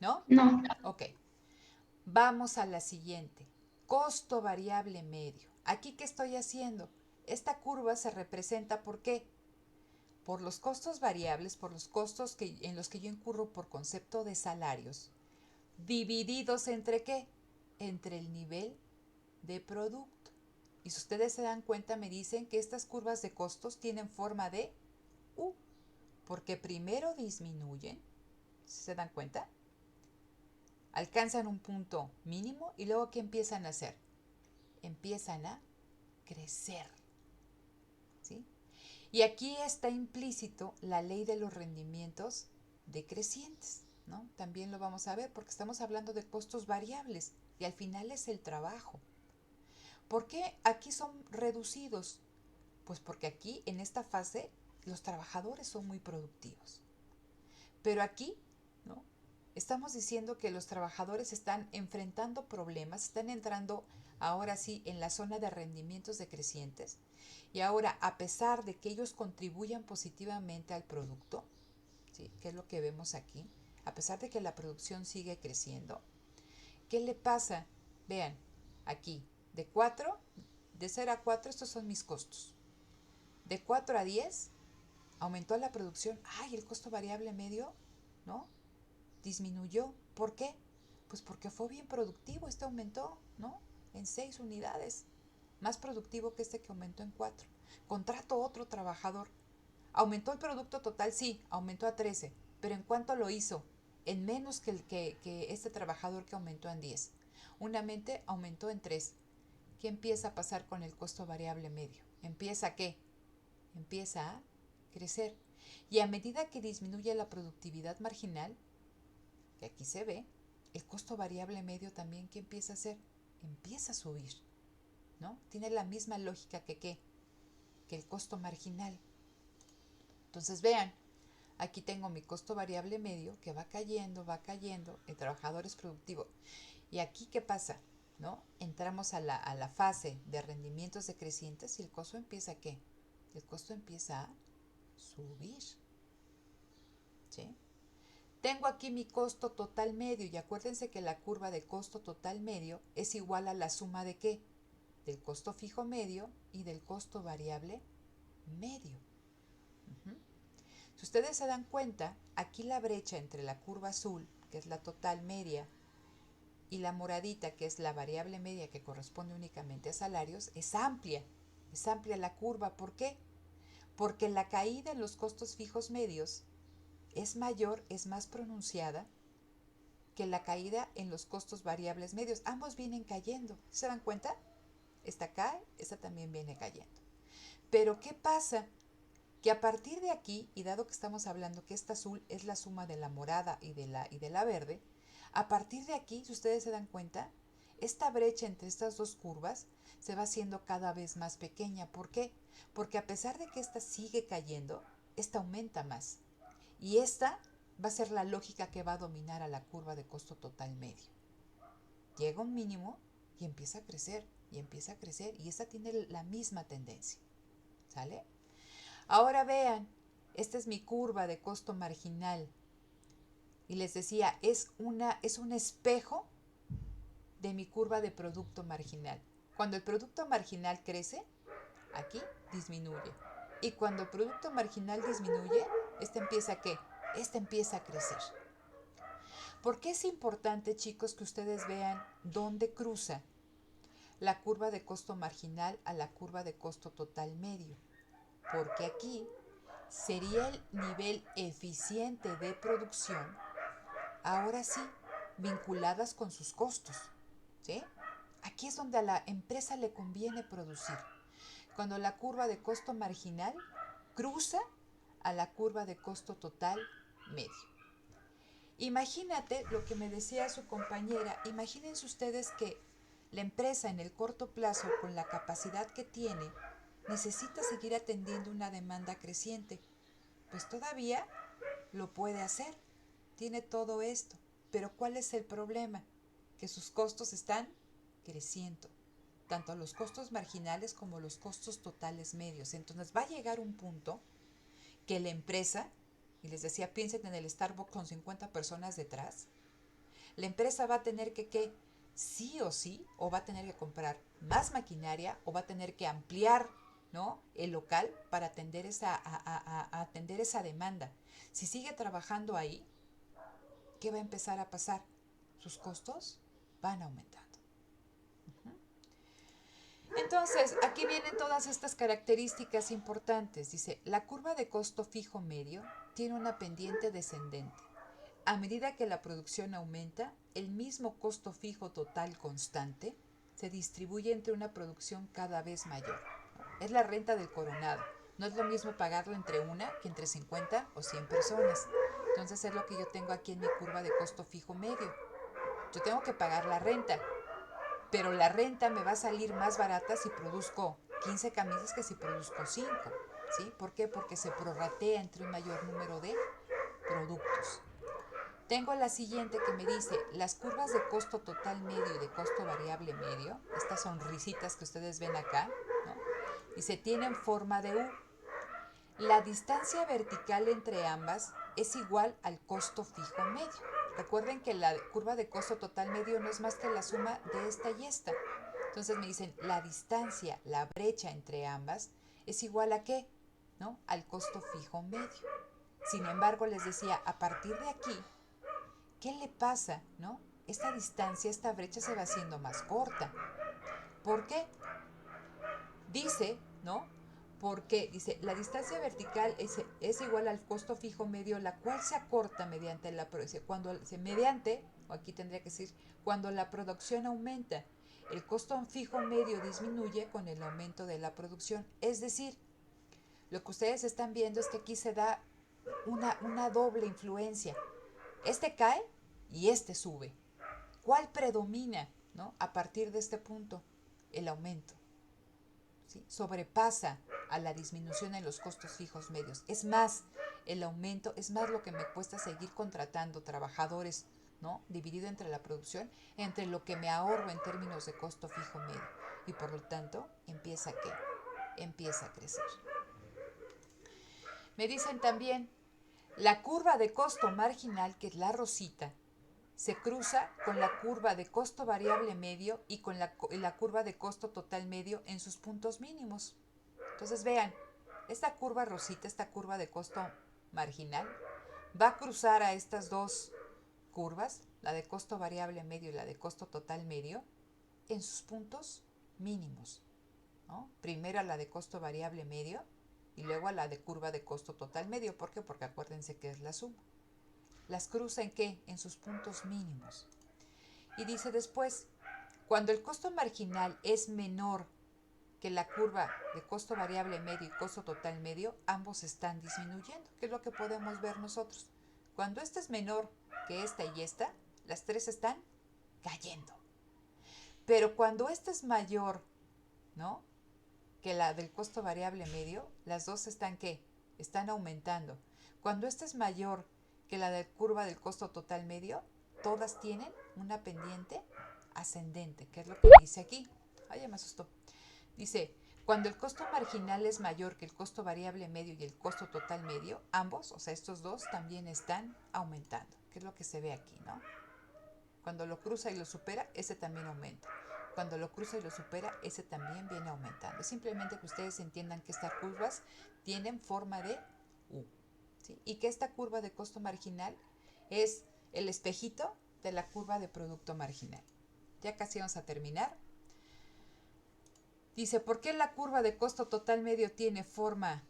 ¿No? No, Ok. Vamos a la siguiente. Costo variable medio. ¿Aquí qué estoy haciendo? Esta curva se representa ¿por qué? Por los costos variables, por los costos en los que yo incurro por concepto de salarios, divididos entre ¿qué? Entre el nivel de producto. Y si ustedes se dan cuenta, me dicen que estas curvas de costos tienen forma de U, porque primero disminuyen, ¿sí se dan cuenta? Alcanzan un punto mínimo y luego ¿qué empiezan a hacer? Empiezan a crecer, ¿sí? Y aquí está implícito la ley de los rendimientos decrecientes, ¿no? También lo vamos a ver porque estamos hablando de costos variables y al final es el trabajo. ¿Por qué aquí son reducidos? Pues porque aquí en esta fase los trabajadores son muy productivos. Pero aquí, ¿no? Estamos diciendo que los trabajadores están enfrentando problemas, están entrando ahora sí en la zona de rendimientos decrecientes y ahora a pesar de que ellos contribuyan positivamente al producto, ¿sí? Que es lo que vemos aquí, a pesar de que la producción sigue creciendo, ¿qué le pasa? Vean, aquí, de 0 a 4, estos son mis costos. De 4 a 10, aumentó la producción. ¡Ay, el costo variable medio! ¿No? Disminuyó. ¿Por qué? Pues porque fue bien productivo, este aumentó, ¿no? En 6 unidades. Más productivo que este que aumentó en 4. Contrato otro trabajador. ¿Aumentó el producto total? Sí, aumentó a 13. ¿Pero en cuánto lo hizo? En menos que este trabajador que aumentó en 10. Unamente aumentó en 3. ¿Qué empieza a pasar con el costo variable medio? ¿Empieza a qué? Empieza a crecer. Y a medida que disminuye la productividad marginal, que aquí se ve, el costo variable medio también, ¿qué empieza a hacer? Empieza a subir, ¿no? Tiene la misma lógica que el costo marginal. Entonces vean, aquí tengo mi costo variable medio que va cayendo, el trabajador es productivo. ¿Y aquí qué pasa? ¿No? Entramos a la fase de rendimientos decrecientes y el costo empieza a ¿qué? El costo empieza a subir, ¿sí? Tengo aquí mi costo total medio y acuérdense que la curva de costo total medio es igual a la suma de ¿qué? Del costo fijo medio y del costo variable medio. Si ustedes se dan cuenta, aquí la brecha entre la curva azul, que es la total media, y la moradita, que es la variable media que corresponde únicamente a salarios, es amplia la curva. ¿Por qué? Porque la caída en los costos fijos medios es mayor, es más pronunciada que la caída en los costos variables medios. Ambos vienen cayendo. ¿Se dan cuenta? Esta cae, esta también viene cayendo. Pero ¿qué pasa? Que a partir de aquí, y dado que estamos hablando que esta azul es la suma de la morada y de la verde, a partir de aquí, si ustedes se dan cuenta, esta brecha entre estas dos curvas se va haciendo cada vez más pequeña. ¿Por qué? Porque a pesar de que esta sigue cayendo, esta aumenta más. Y esta va a ser la lógica que va a dominar a la curva de costo total medio. Llega un mínimo y empieza a crecer, y empieza a crecer, y esta tiene la misma tendencia. ¿Sale? Ahora vean, esta es mi curva de costo marginal. Y les decía, es un espejo de mi curva de producto marginal. Cuando el producto marginal crece, aquí disminuye. Y cuando el producto marginal disminuye, empieza ¿a qué? Empieza a crecer. ¿Por qué es importante, chicos, que ustedes vean dónde cruza la curva de costo marginal a la curva de costo total medio? Porque aquí sería el nivel eficiente de producción, ahora sí, vinculadas con sus costos, ¿sí? Aquí es donde a la empresa le conviene producir, cuando la curva de costo marginal cruza a la curva de costo total medio. Imagínate lo que me decía su compañera, imagínense ustedes que la empresa en el corto plazo, con la capacidad que tiene, necesita seguir atendiendo una demanda creciente. Pues todavía lo puede hacer, tiene todo esto, pero ¿cuál es el problema? Que sus costos están creciendo, tanto los costos marginales como los costos totales medios. Entonces va a llegar un punto que la empresa, y les decía, piensen en el Starbucks con 50 personas detrás, la empresa va a tener que sí o sí, o va a tener que comprar más maquinaria, o va a tener que ampliar, ¿no?, el local para atender atender esa demanda. Si sigue trabajando ahí, ¿qué va a empezar a pasar? Sus costos van aumentando. Entonces, aquí vienen todas estas características importantes. Dice, la curva de costo fijo medio tiene una pendiente descendente. A medida que la producción aumenta, el mismo costo fijo total constante se distribuye entre una producción cada vez mayor. Es la renta del coronado. No es lo mismo pagarlo entre una que entre 50 o 100 personas. Entonces es lo que yo tengo aquí en mi curva de costo fijo medio. Yo tengo que pagar la renta, pero la renta me va a salir más barata si produzco 15 camisas que si produzco 5. ¿Sí? ¿Por qué? Porque se prorratea entre un mayor número de productos. Tengo la siguiente que me dice, las curvas de costo total medio y de costo variable medio, estas sonrisitas que ustedes ven acá, ¿no?, dice, tienen forma de U. La distancia vertical entre ambas es igual al costo fijo medio. Recuerden que la curva de costo total medio no es más que la suma de esta y esta. Entonces me dicen, la distancia, la brecha entre ambas, es igual a ¿qué? ¿No? Al costo fijo medio. Sin embargo, les decía, a partir de aquí, ¿qué le pasa? ¿No? Esta distancia, esta brecha se va haciendo más corta. ¿Por qué? Dice, ¿no? Porque, dice, la distancia vertical es igual al costo fijo medio, la cual se acorta mediante o aquí tendría que decir, cuando la producción aumenta. El costo fijo medio disminuye con el aumento de la producción. Es decir, lo que ustedes están viendo es que aquí se da una doble influencia. Este cae y este sube. ¿Cuál predomina, ¿no?, a partir de este punto? El aumento. ¿Sí? Sobrepasa a la disminución en los costos fijos medios. Es más, el aumento es más lo que me cuesta seguir contratando trabajadores, ¿no?, dividido entre la producción, entre lo que me ahorro en términos de costo fijo medio. Y por lo tanto, empieza a crecer. Me dicen también, la curva de costo marginal, que es la rosita, se cruza con la curva de costo variable medio y con la curva de costo total medio en sus puntos mínimos. Entonces vean, esta curva rosita, esta curva de costo marginal, va a cruzar a estas dos curvas, la de costo variable medio y la de costo total medio, en sus puntos mínimos, ¿no? Primero a la de costo variable medio y luego a la de curva de costo total medio. ¿Por qué? Porque acuérdense que es la suma. ¿Las cruza en qué? En sus puntos mínimos. Y dice después, cuando el costo marginal es menor que la curva de costo variable medio y costo total medio, ambos están disminuyendo, que es lo que podemos ver nosotros. Cuando esta es menor que esta y esta, las tres están cayendo. Pero cuando esta es mayor, ¿no?, que la del costo variable medio, las dos están ¿qué? Están aumentando. Cuando esta es mayor que la de curva del costo total medio, todas tienen una pendiente ascendente, que es lo que dice aquí. Ay, ya me asustó. Dice, cuando el costo marginal es mayor que el costo variable medio y el costo total medio, ambos, o sea, estos dos también están aumentando, que es lo que se ve aquí, ¿no? Cuando lo cruza y lo supera, ese también aumenta. cuando lo cruza y lo supera, ese también viene aumentando. Simplemente que ustedes entiendan que estas curvas tienen forma de U, ¿sí? Y que esta curva de costo marginal es el espejito de la curva de producto marginal. Ya casi vamos a terminar. Dice, ¿por qué la curva de costo total medio tiene forma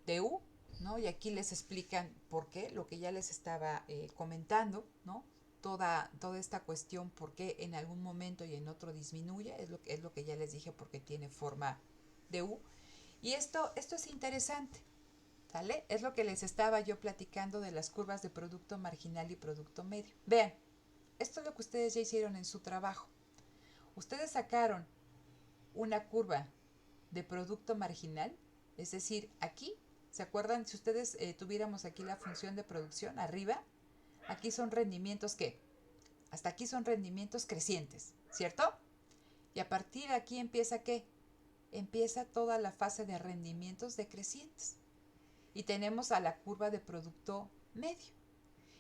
de U? ¿No? Y aquí les explican por qué, lo que ya les estaba comentando, ¿no? Toda esta cuestión, por qué en algún momento y en otro disminuye, es lo que ya les dije, porque tiene forma de U. Y esto es interesante, ¿sale? Es lo que les estaba yo platicando de las curvas de producto marginal y producto medio. Vean, esto es lo que ustedes ya hicieron en su trabajo. Ustedes sacaron una curva de producto marginal, es decir, aquí, ¿se acuerdan? Si ustedes tuviéramos aquí la función de producción arriba, aquí son rendimientos ¿qué? Hasta aquí son rendimientos crecientes, ¿cierto? Y a partir de aquí empieza ¿qué? Empieza toda la fase de rendimientos decrecientes. Y tenemos a la curva de producto medio.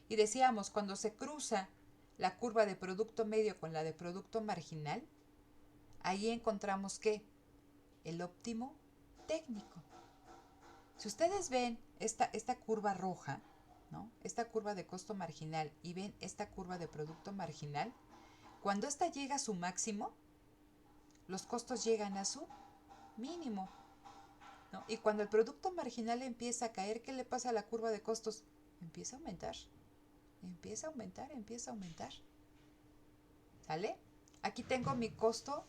Y decíamos, cuando se cruza la curva de producto medio con la de producto marginal, ahí encontramos ¿qué? El óptimo técnico. Si ustedes ven esta curva roja, ¿no? Esta curva de costo marginal y ven esta curva de producto marginal, cuando esta llega a su máximo, los costos llegan a su mínimo, ¿no? Y cuando el producto marginal empieza a caer, ¿qué le pasa a la curva de costos? Empieza a aumentar, empieza a aumentar, empieza a aumentar. ¿Sale? Aquí tengo mi costo,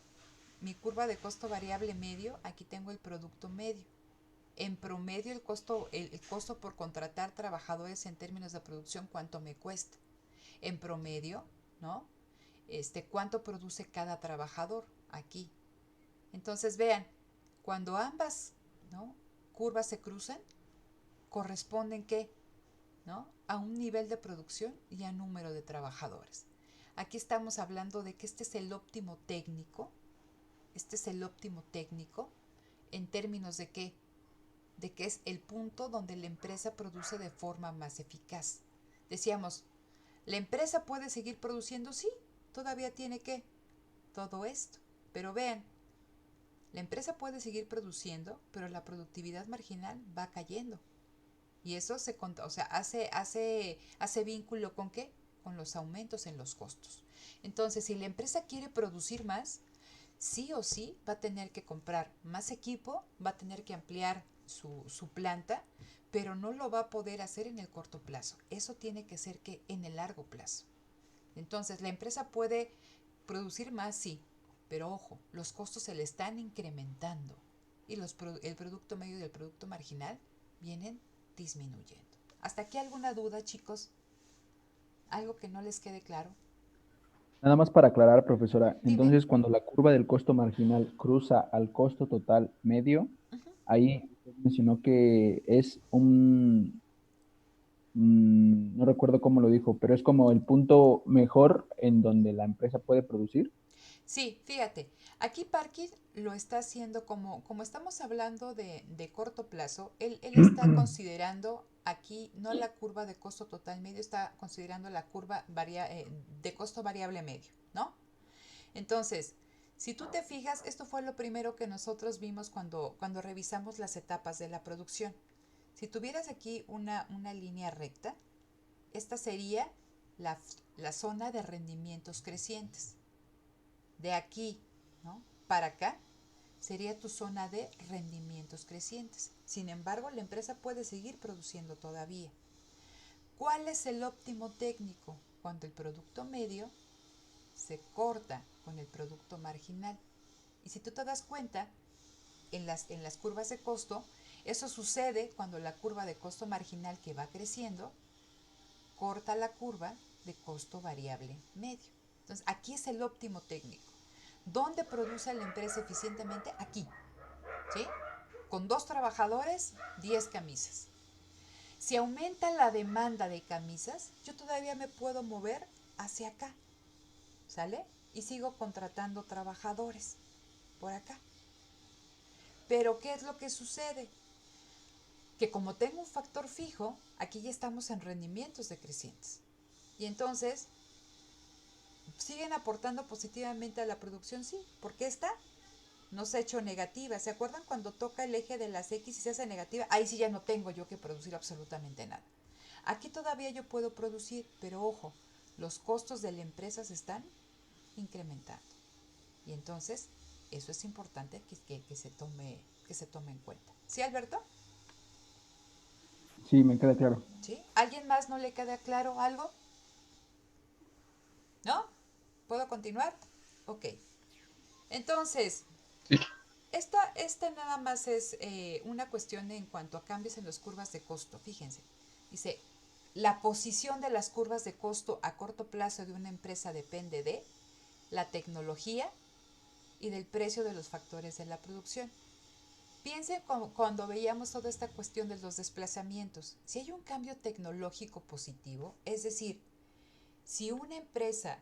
mi curva de costo variable medio, aquí tengo el producto medio. En promedio el costo por contratar trabajadores en términos de producción, ¿cuánto me cuesta? En promedio, ¿no? ¿Cuánto produce cada trabajador? Aquí. Entonces vean, cuando ambas, ¿no?, curvas se cruzan, corresponden ¿qué? ¿No? A un nivel de producción y a número de trabajadores. Aquí estamos hablando de que este es el óptimo técnico, en términos de ¿qué? De que es el punto donde la empresa produce de forma más eficaz. Decíamos, ¿la empresa puede seguir produciendo? Sí, todavía tiene ¿qué? Todo esto. Pero vean, la empresa puede seguir produciendo, pero la productividad marginal va cayendo. Y eso hace vínculo ¿con qué? Con los aumentos en los costos. Entonces, si la empresa quiere producir más, sí o sí va a tener que comprar más equipo, va a tener que ampliar su planta, pero no lo va a poder hacer en el corto plazo. Eso tiene que ser que en el largo plazo. Entonces, la empresa puede producir más, sí, pero ojo, los costos se le están incrementando y el producto medio y el producto marginal vienen disminuyendo. ¿Hasta aquí alguna duda, chicos? ¿Algo que no les quede claro? Nada más para aclarar, profesora, Dime. entonces cuando la curva del costo marginal cruza al costo total medio, Uh-huh. ahí usted mencionó que es no recuerdo cómo lo dijo, pero es como el punto mejor en donde la empresa puede producir. Sí, fíjate, aquí Parkin lo está haciendo como estamos hablando de corto plazo, él está considerando aquí no la curva de costo total medio, está considerando la curva de costo variable medio, ¿no? Entonces, si tú te fijas, esto fue lo primero que nosotros vimos cuando revisamos las etapas de la producción. Si tuvieras aquí una línea recta, esta sería la zona de rendimientos crecientes. De aquí, ¿no?, para acá sería tu zona de rendimientos crecientes. Sin embargo, la empresa puede seguir produciendo todavía. ¿Cuál es el óptimo técnico? Cuando el producto medio se corta con el producto marginal. Y si tú te das cuenta, en las curvas de costo, eso sucede cuando la curva de costo marginal, que va creciendo, corta la curva de costo variable medio. Entonces, aquí es el óptimo técnico. ¿Dónde produce la empresa eficientemente? Aquí, ¿sí? Con 2 trabajadores, 10 camisas. Si aumenta la demanda de camisas, yo todavía me puedo mover hacia acá, ¿sale? Y sigo contratando trabajadores por acá. Pero, ¿qué es lo que sucede? Que como tengo un factor fijo, aquí ya estamos en rendimientos decrecientes. Y entonces, siguen aportando positivamente a la producción, sí, porque esta no se ha hecho negativa. ¿Se acuerdan cuando toca el eje de las X y se hace negativa? Ahí sí ya no tengo yo que producir absolutamente nada. Aquí todavía yo puedo producir, pero ojo, los costos de la empresa se están incrementando. Y entonces, eso es importante que se tome en cuenta. ¿Sí, Alberto? Sí, me queda claro. ¿Sí? ¿Alguien más no le queda claro algo? ¿No? ¿Puedo continuar? Ok. Entonces, Sí. esta nada más es una cuestión en cuanto a cambios en las curvas de costo. Fíjense, dice, la posición de las curvas de costo a corto plazo de una empresa depende de la tecnología y del precio de los factores de la producción. Piensen cuando veíamos toda esta cuestión de los desplazamientos. Si hay un cambio tecnológico positivo, es decir, si una empresa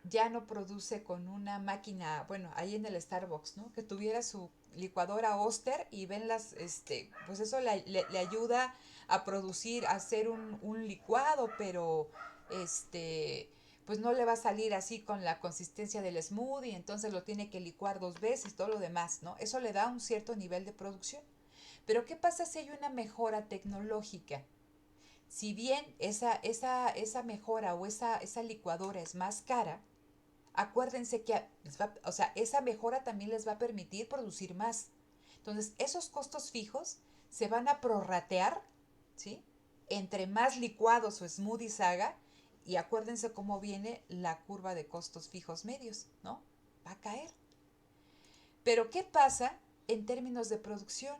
ya no produce con una máquina, bueno, ahí en el Starbucks, ¿no? Que tuviera su licuadora Oster y ven pues eso le ayuda a producir, a hacer un licuado, pero pues no le va a salir así con la consistencia del smoothie, entonces lo tiene que licuar 2 veces, todo lo demás, ¿no? Eso le da un cierto nivel de producción. Pero ¿qué pasa si hay una mejora tecnológica? Si bien esa mejora o esa licuadora es más cara, acuérdense que esa mejora también les va a permitir producir más. Entonces, esos costos fijos se van a prorratear, ¿sí? Entre más licuados o smoothies haga, y acuérdense cómo viene la curva de costos fijos medios, ¿no? Va a caer. Pero, ¿qué pasa en términos de producción?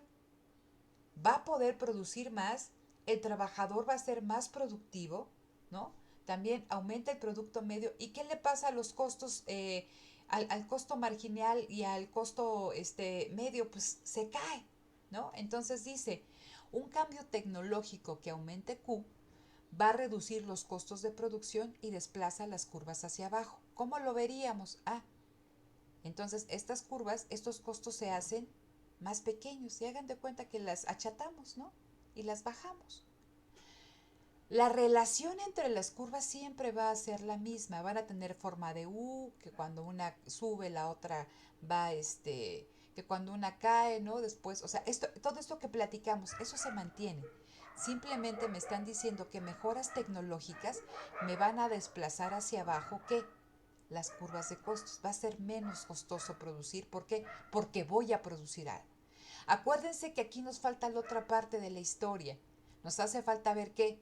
Va a poder producir más, el trabajador va a ser más productivo, ¿no? También aumenta el producto medio. ¿Y qué le pasa a los costos, al costo marginal y al costo medio? Pues se cae, ¿no? Entonces dice, un cambio tecnológico que aumente Q va a reducir los costos de producción y desplaza las curvas hacia abajo. ¿Cómo lo veríamos? Entonces estas curvas, estos costos se hacen más pequeños y hagan de cuenta que las achatamos, ¿no? Y las bajamos. La relación entre las curvas siempre va a ser la misma, van a tener forma de U, que cuando una sube la otra va, que cuando una cae, ¿no? Después, o sea, todo esto que platicamos, eso se mantiene. Simplemente me están diciendo que mejoras tecnológicas me van a desplazar hacia abajo, ¿qué? Las curvas de costos. Va a ser menos costoso producir. ¿Por qué? Porque voy a producir algo. Acuérdense que aquí nos falta la otra parte de la historia. Nos hace falta ver qué,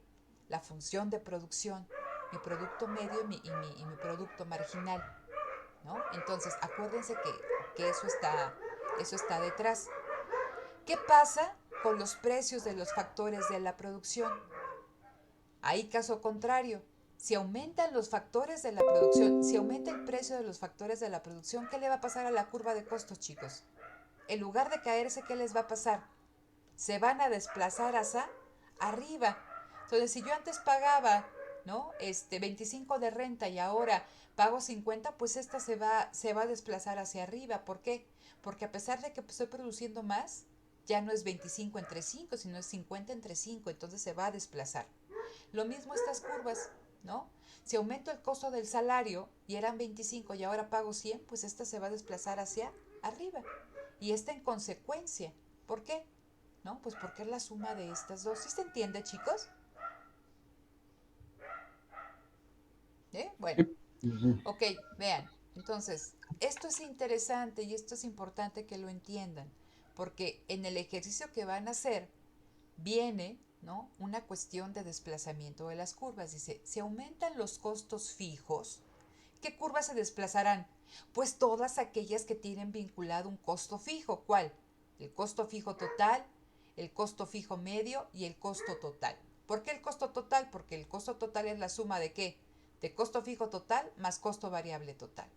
la función de producción, mi producto medio y mi producto marginal, ¿no? Entonces, acuérdense que eso está detrás. ¿Qué pasa con los precios de los factores de la producción? Ahí caso contrario, si aumentan los factores de la producción, si aumenta el precio de los factores de la producción, ¿qué le va a pasar a la curva de costos, chicos? En lugar de caerse, ¿qué les va a pasar? Se van a desplazar hacia arriba. Entonces, si yo antes pagaba, ¿no? 25 de renta y ahora pago 50, pues esta se va a desplazar hacia arriba. ¿Por qué? Porque a pesar de que estoy produciendo más, ya no es 25 entre 5, sino es 50 entre 5, entonces se va a desplazar. Lo mismo estas curvas, ¿no? Si aumento el costo del salario y eran 25 y ahora pago 100, pues esta se va a desplazar hacia arriba. Y esta en consecuencia. ¿Por qué? ¿No? Pues porque es la suma de estas dos. ¿Sí se entiende, chicos? Bueno, ok, vean. Entonces, esto es interesante y esto es importante que lo entiendan, porque en el ejercicio que van a hacer viene, ¿no? Una cuestión de desplazamiento de las curvas. Dice, si aumentan los costos fijos, ¿qué curvas se desplazarán? Pues todas aquellas que tienen vinculado un costo fijo. ¿Cuál? El costo fijo total, el costo fijo medio y el costo total. ¿Por qué el costo total? Porque el costo total es la suma de ¿qué? De costo fijo total más costo variable total.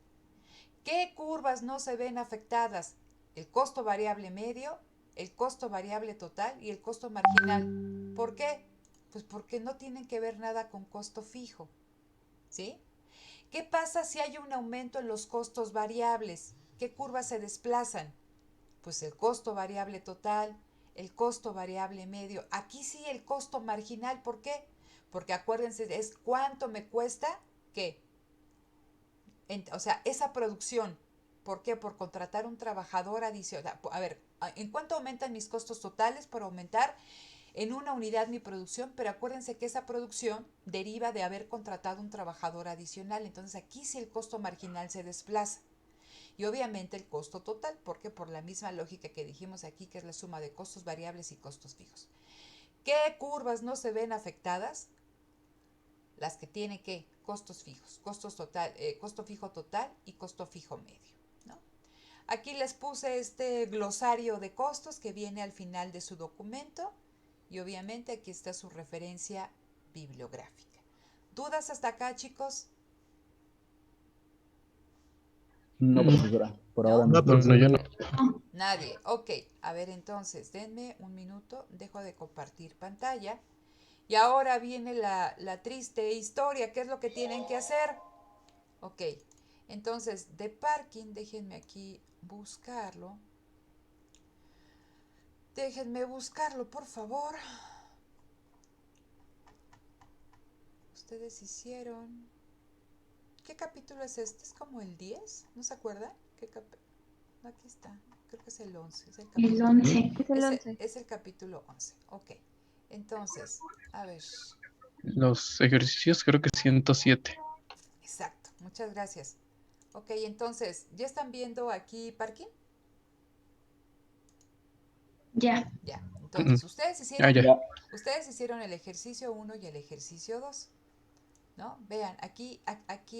¿Qué curvas no se ven afectadas? El costo variable medio, el costo variable total y el costo marginal. ¿Por qué? Pues porque no tienen que ver nada con costo fijo. ¿Sí? ¿Qué pasa si hay un aumento en los costos variables? ¿Qué curvas se desplazan? Pues el costo variable total, el costo variable medio. Aquí sí el costo marginal. ¿Por qué? Porque acuérdense, es cuánto me cuesta, ¿qué? O sea, esa producción, ¿por qué? Por contratar un trabajador adicional. A ver, ¿en cuánto aumentan mis costos totales por aumentar en una unidad mi producción? Pero acuérdense que esa producción deriva de haber contratado un trabajador adicional. Entonces aquí sí el costo marginal se desplaza. Y obviamente el costo total, porque por la misma lógica que dijimos aquí, que es la suma de costos variables y costos fijos. ¿Qué curvas no se ven afectadas? Las que tienen ¿qué? Costos fijos, costo fijo total y costo fijo medio, ¿no? Aquí les puse este glosario de costos que viene al final de su documento y obviamente aquí está su referencia bibliográfica. ¿Dudas hasta acá, chicos? No, profesora, por ahora No, no. Bueno, yo no. Nadie. Ok, a ver entonces, denme un minuto, dejo de compartir pantalla. Y ahora viene la triste historia, ¿qué es lo que tienen que hacer? Ok, entonces de parking, déjenme aquí buscarlo. Déjenme buscarlo, por favor. Ustedes hicieron... ¿Qué capítulo es este? ¿Es como el 10? ¿No se acuerdan? Aquí está, creo que es el 11. Es el El capítulo 11. Es el 11. Es el capítulo 11. Ok, entonces, a ver. Los ejercicios creo que 107. Exacto, muchas gracias. Ok, entonces, ¿ya están viendo aquí parking? Ya. Ya, Mm, entonces, Ah, ya. Ya. ustedes hicieron el ejercicio 1 y el ejercicio 2, ¿no? Vean, aquí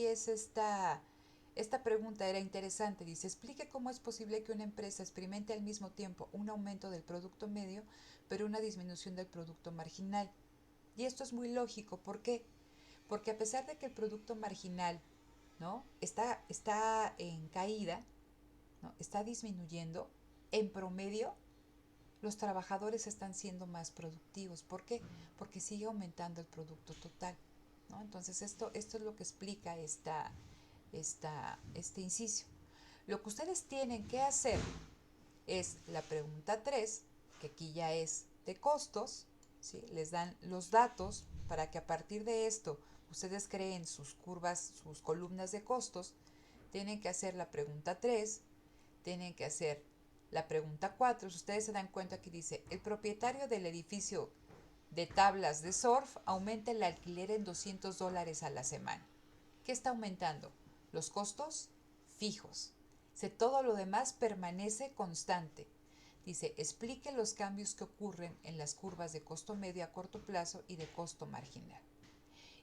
es esta pregunta era interesante. Dice, explique cómo es posible que una empresa experimente al mismo tiempo un aumento del producto medio, pero una disminución del producto marginal. Y esto es muy lógico. ¿Por qué? Porque a pesar de que el producto marginal, ¿no? está en caída, ¿no? Está disminuyendo, en promedio los trabajadores están siendo más productivos. ¿Por qué? Porque sigue aumentando el producto total, ¿no? Entonces esto es lo que explica este inciso. Lo que ustedes tienen que hacer es la pregunta 3, que aquí ya es de costos, ¿sí? Les dan los datos para que a partir de esto ustedes creen sus curvas, sus columnas de costos. Tienen que hacer la pregunta 3, tienen que hacer la pregunta 4. Si ustedes se dan cuenta, aquí dice, el propietario del edificio de tablas de surf aumenta el alquiler en $200 a la semana. ¿Qué está aumentando? Los costos fijos. Todo lo demás permanece constante. Dice, explique los cambios que ocurren en las curvas de costo medio a corto plazo y de costo marginal.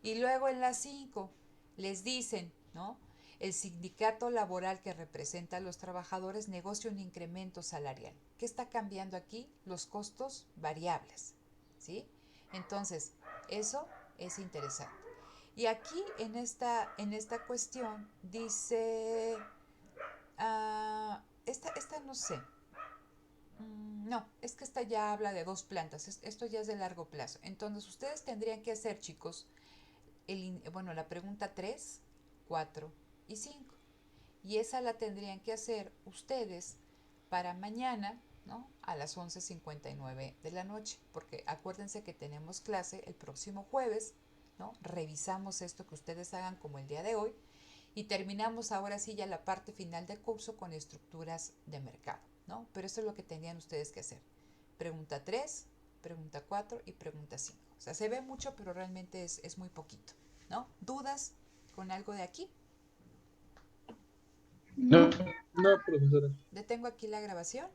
Y luego en la 5 les dicen, ¿no? El sindicato laboral que representa a los trabajadores negocia un incremento salarial. ¿Qué está cambiando aquí? Los costos variables, ¿sí? Entonces, eso es interesante. Y aquí en esta cuestión dice, esta no sé. No, es que esta ya habla de 2 plantas. Esto ya es de largo plazo. Entonces, ustedes tendrían que hacer, chicos, la pregunta 3, 4 y 5. Y esa la tendrían que hacer ustedes para mañana, ¿no? A las 11:59 de la noche, porque acuérdense que tenemos clase el próximo jueves, ¿no? Revisamos esto que ustedes hagan como el día de hoy y terminamos ahora sí ya la parte final del curso con estructuras de mercado, ¿no? Pero eso es lo que tenían ustedes que hacer. Pregunta 3, pregunta 4 y pregunta 5. O sea, se ve mucho, pero realmente es muy poquito, ¿no? ¿Dudas con algo de aquí? No, No. No, profesora. Detengo aquí la grabación.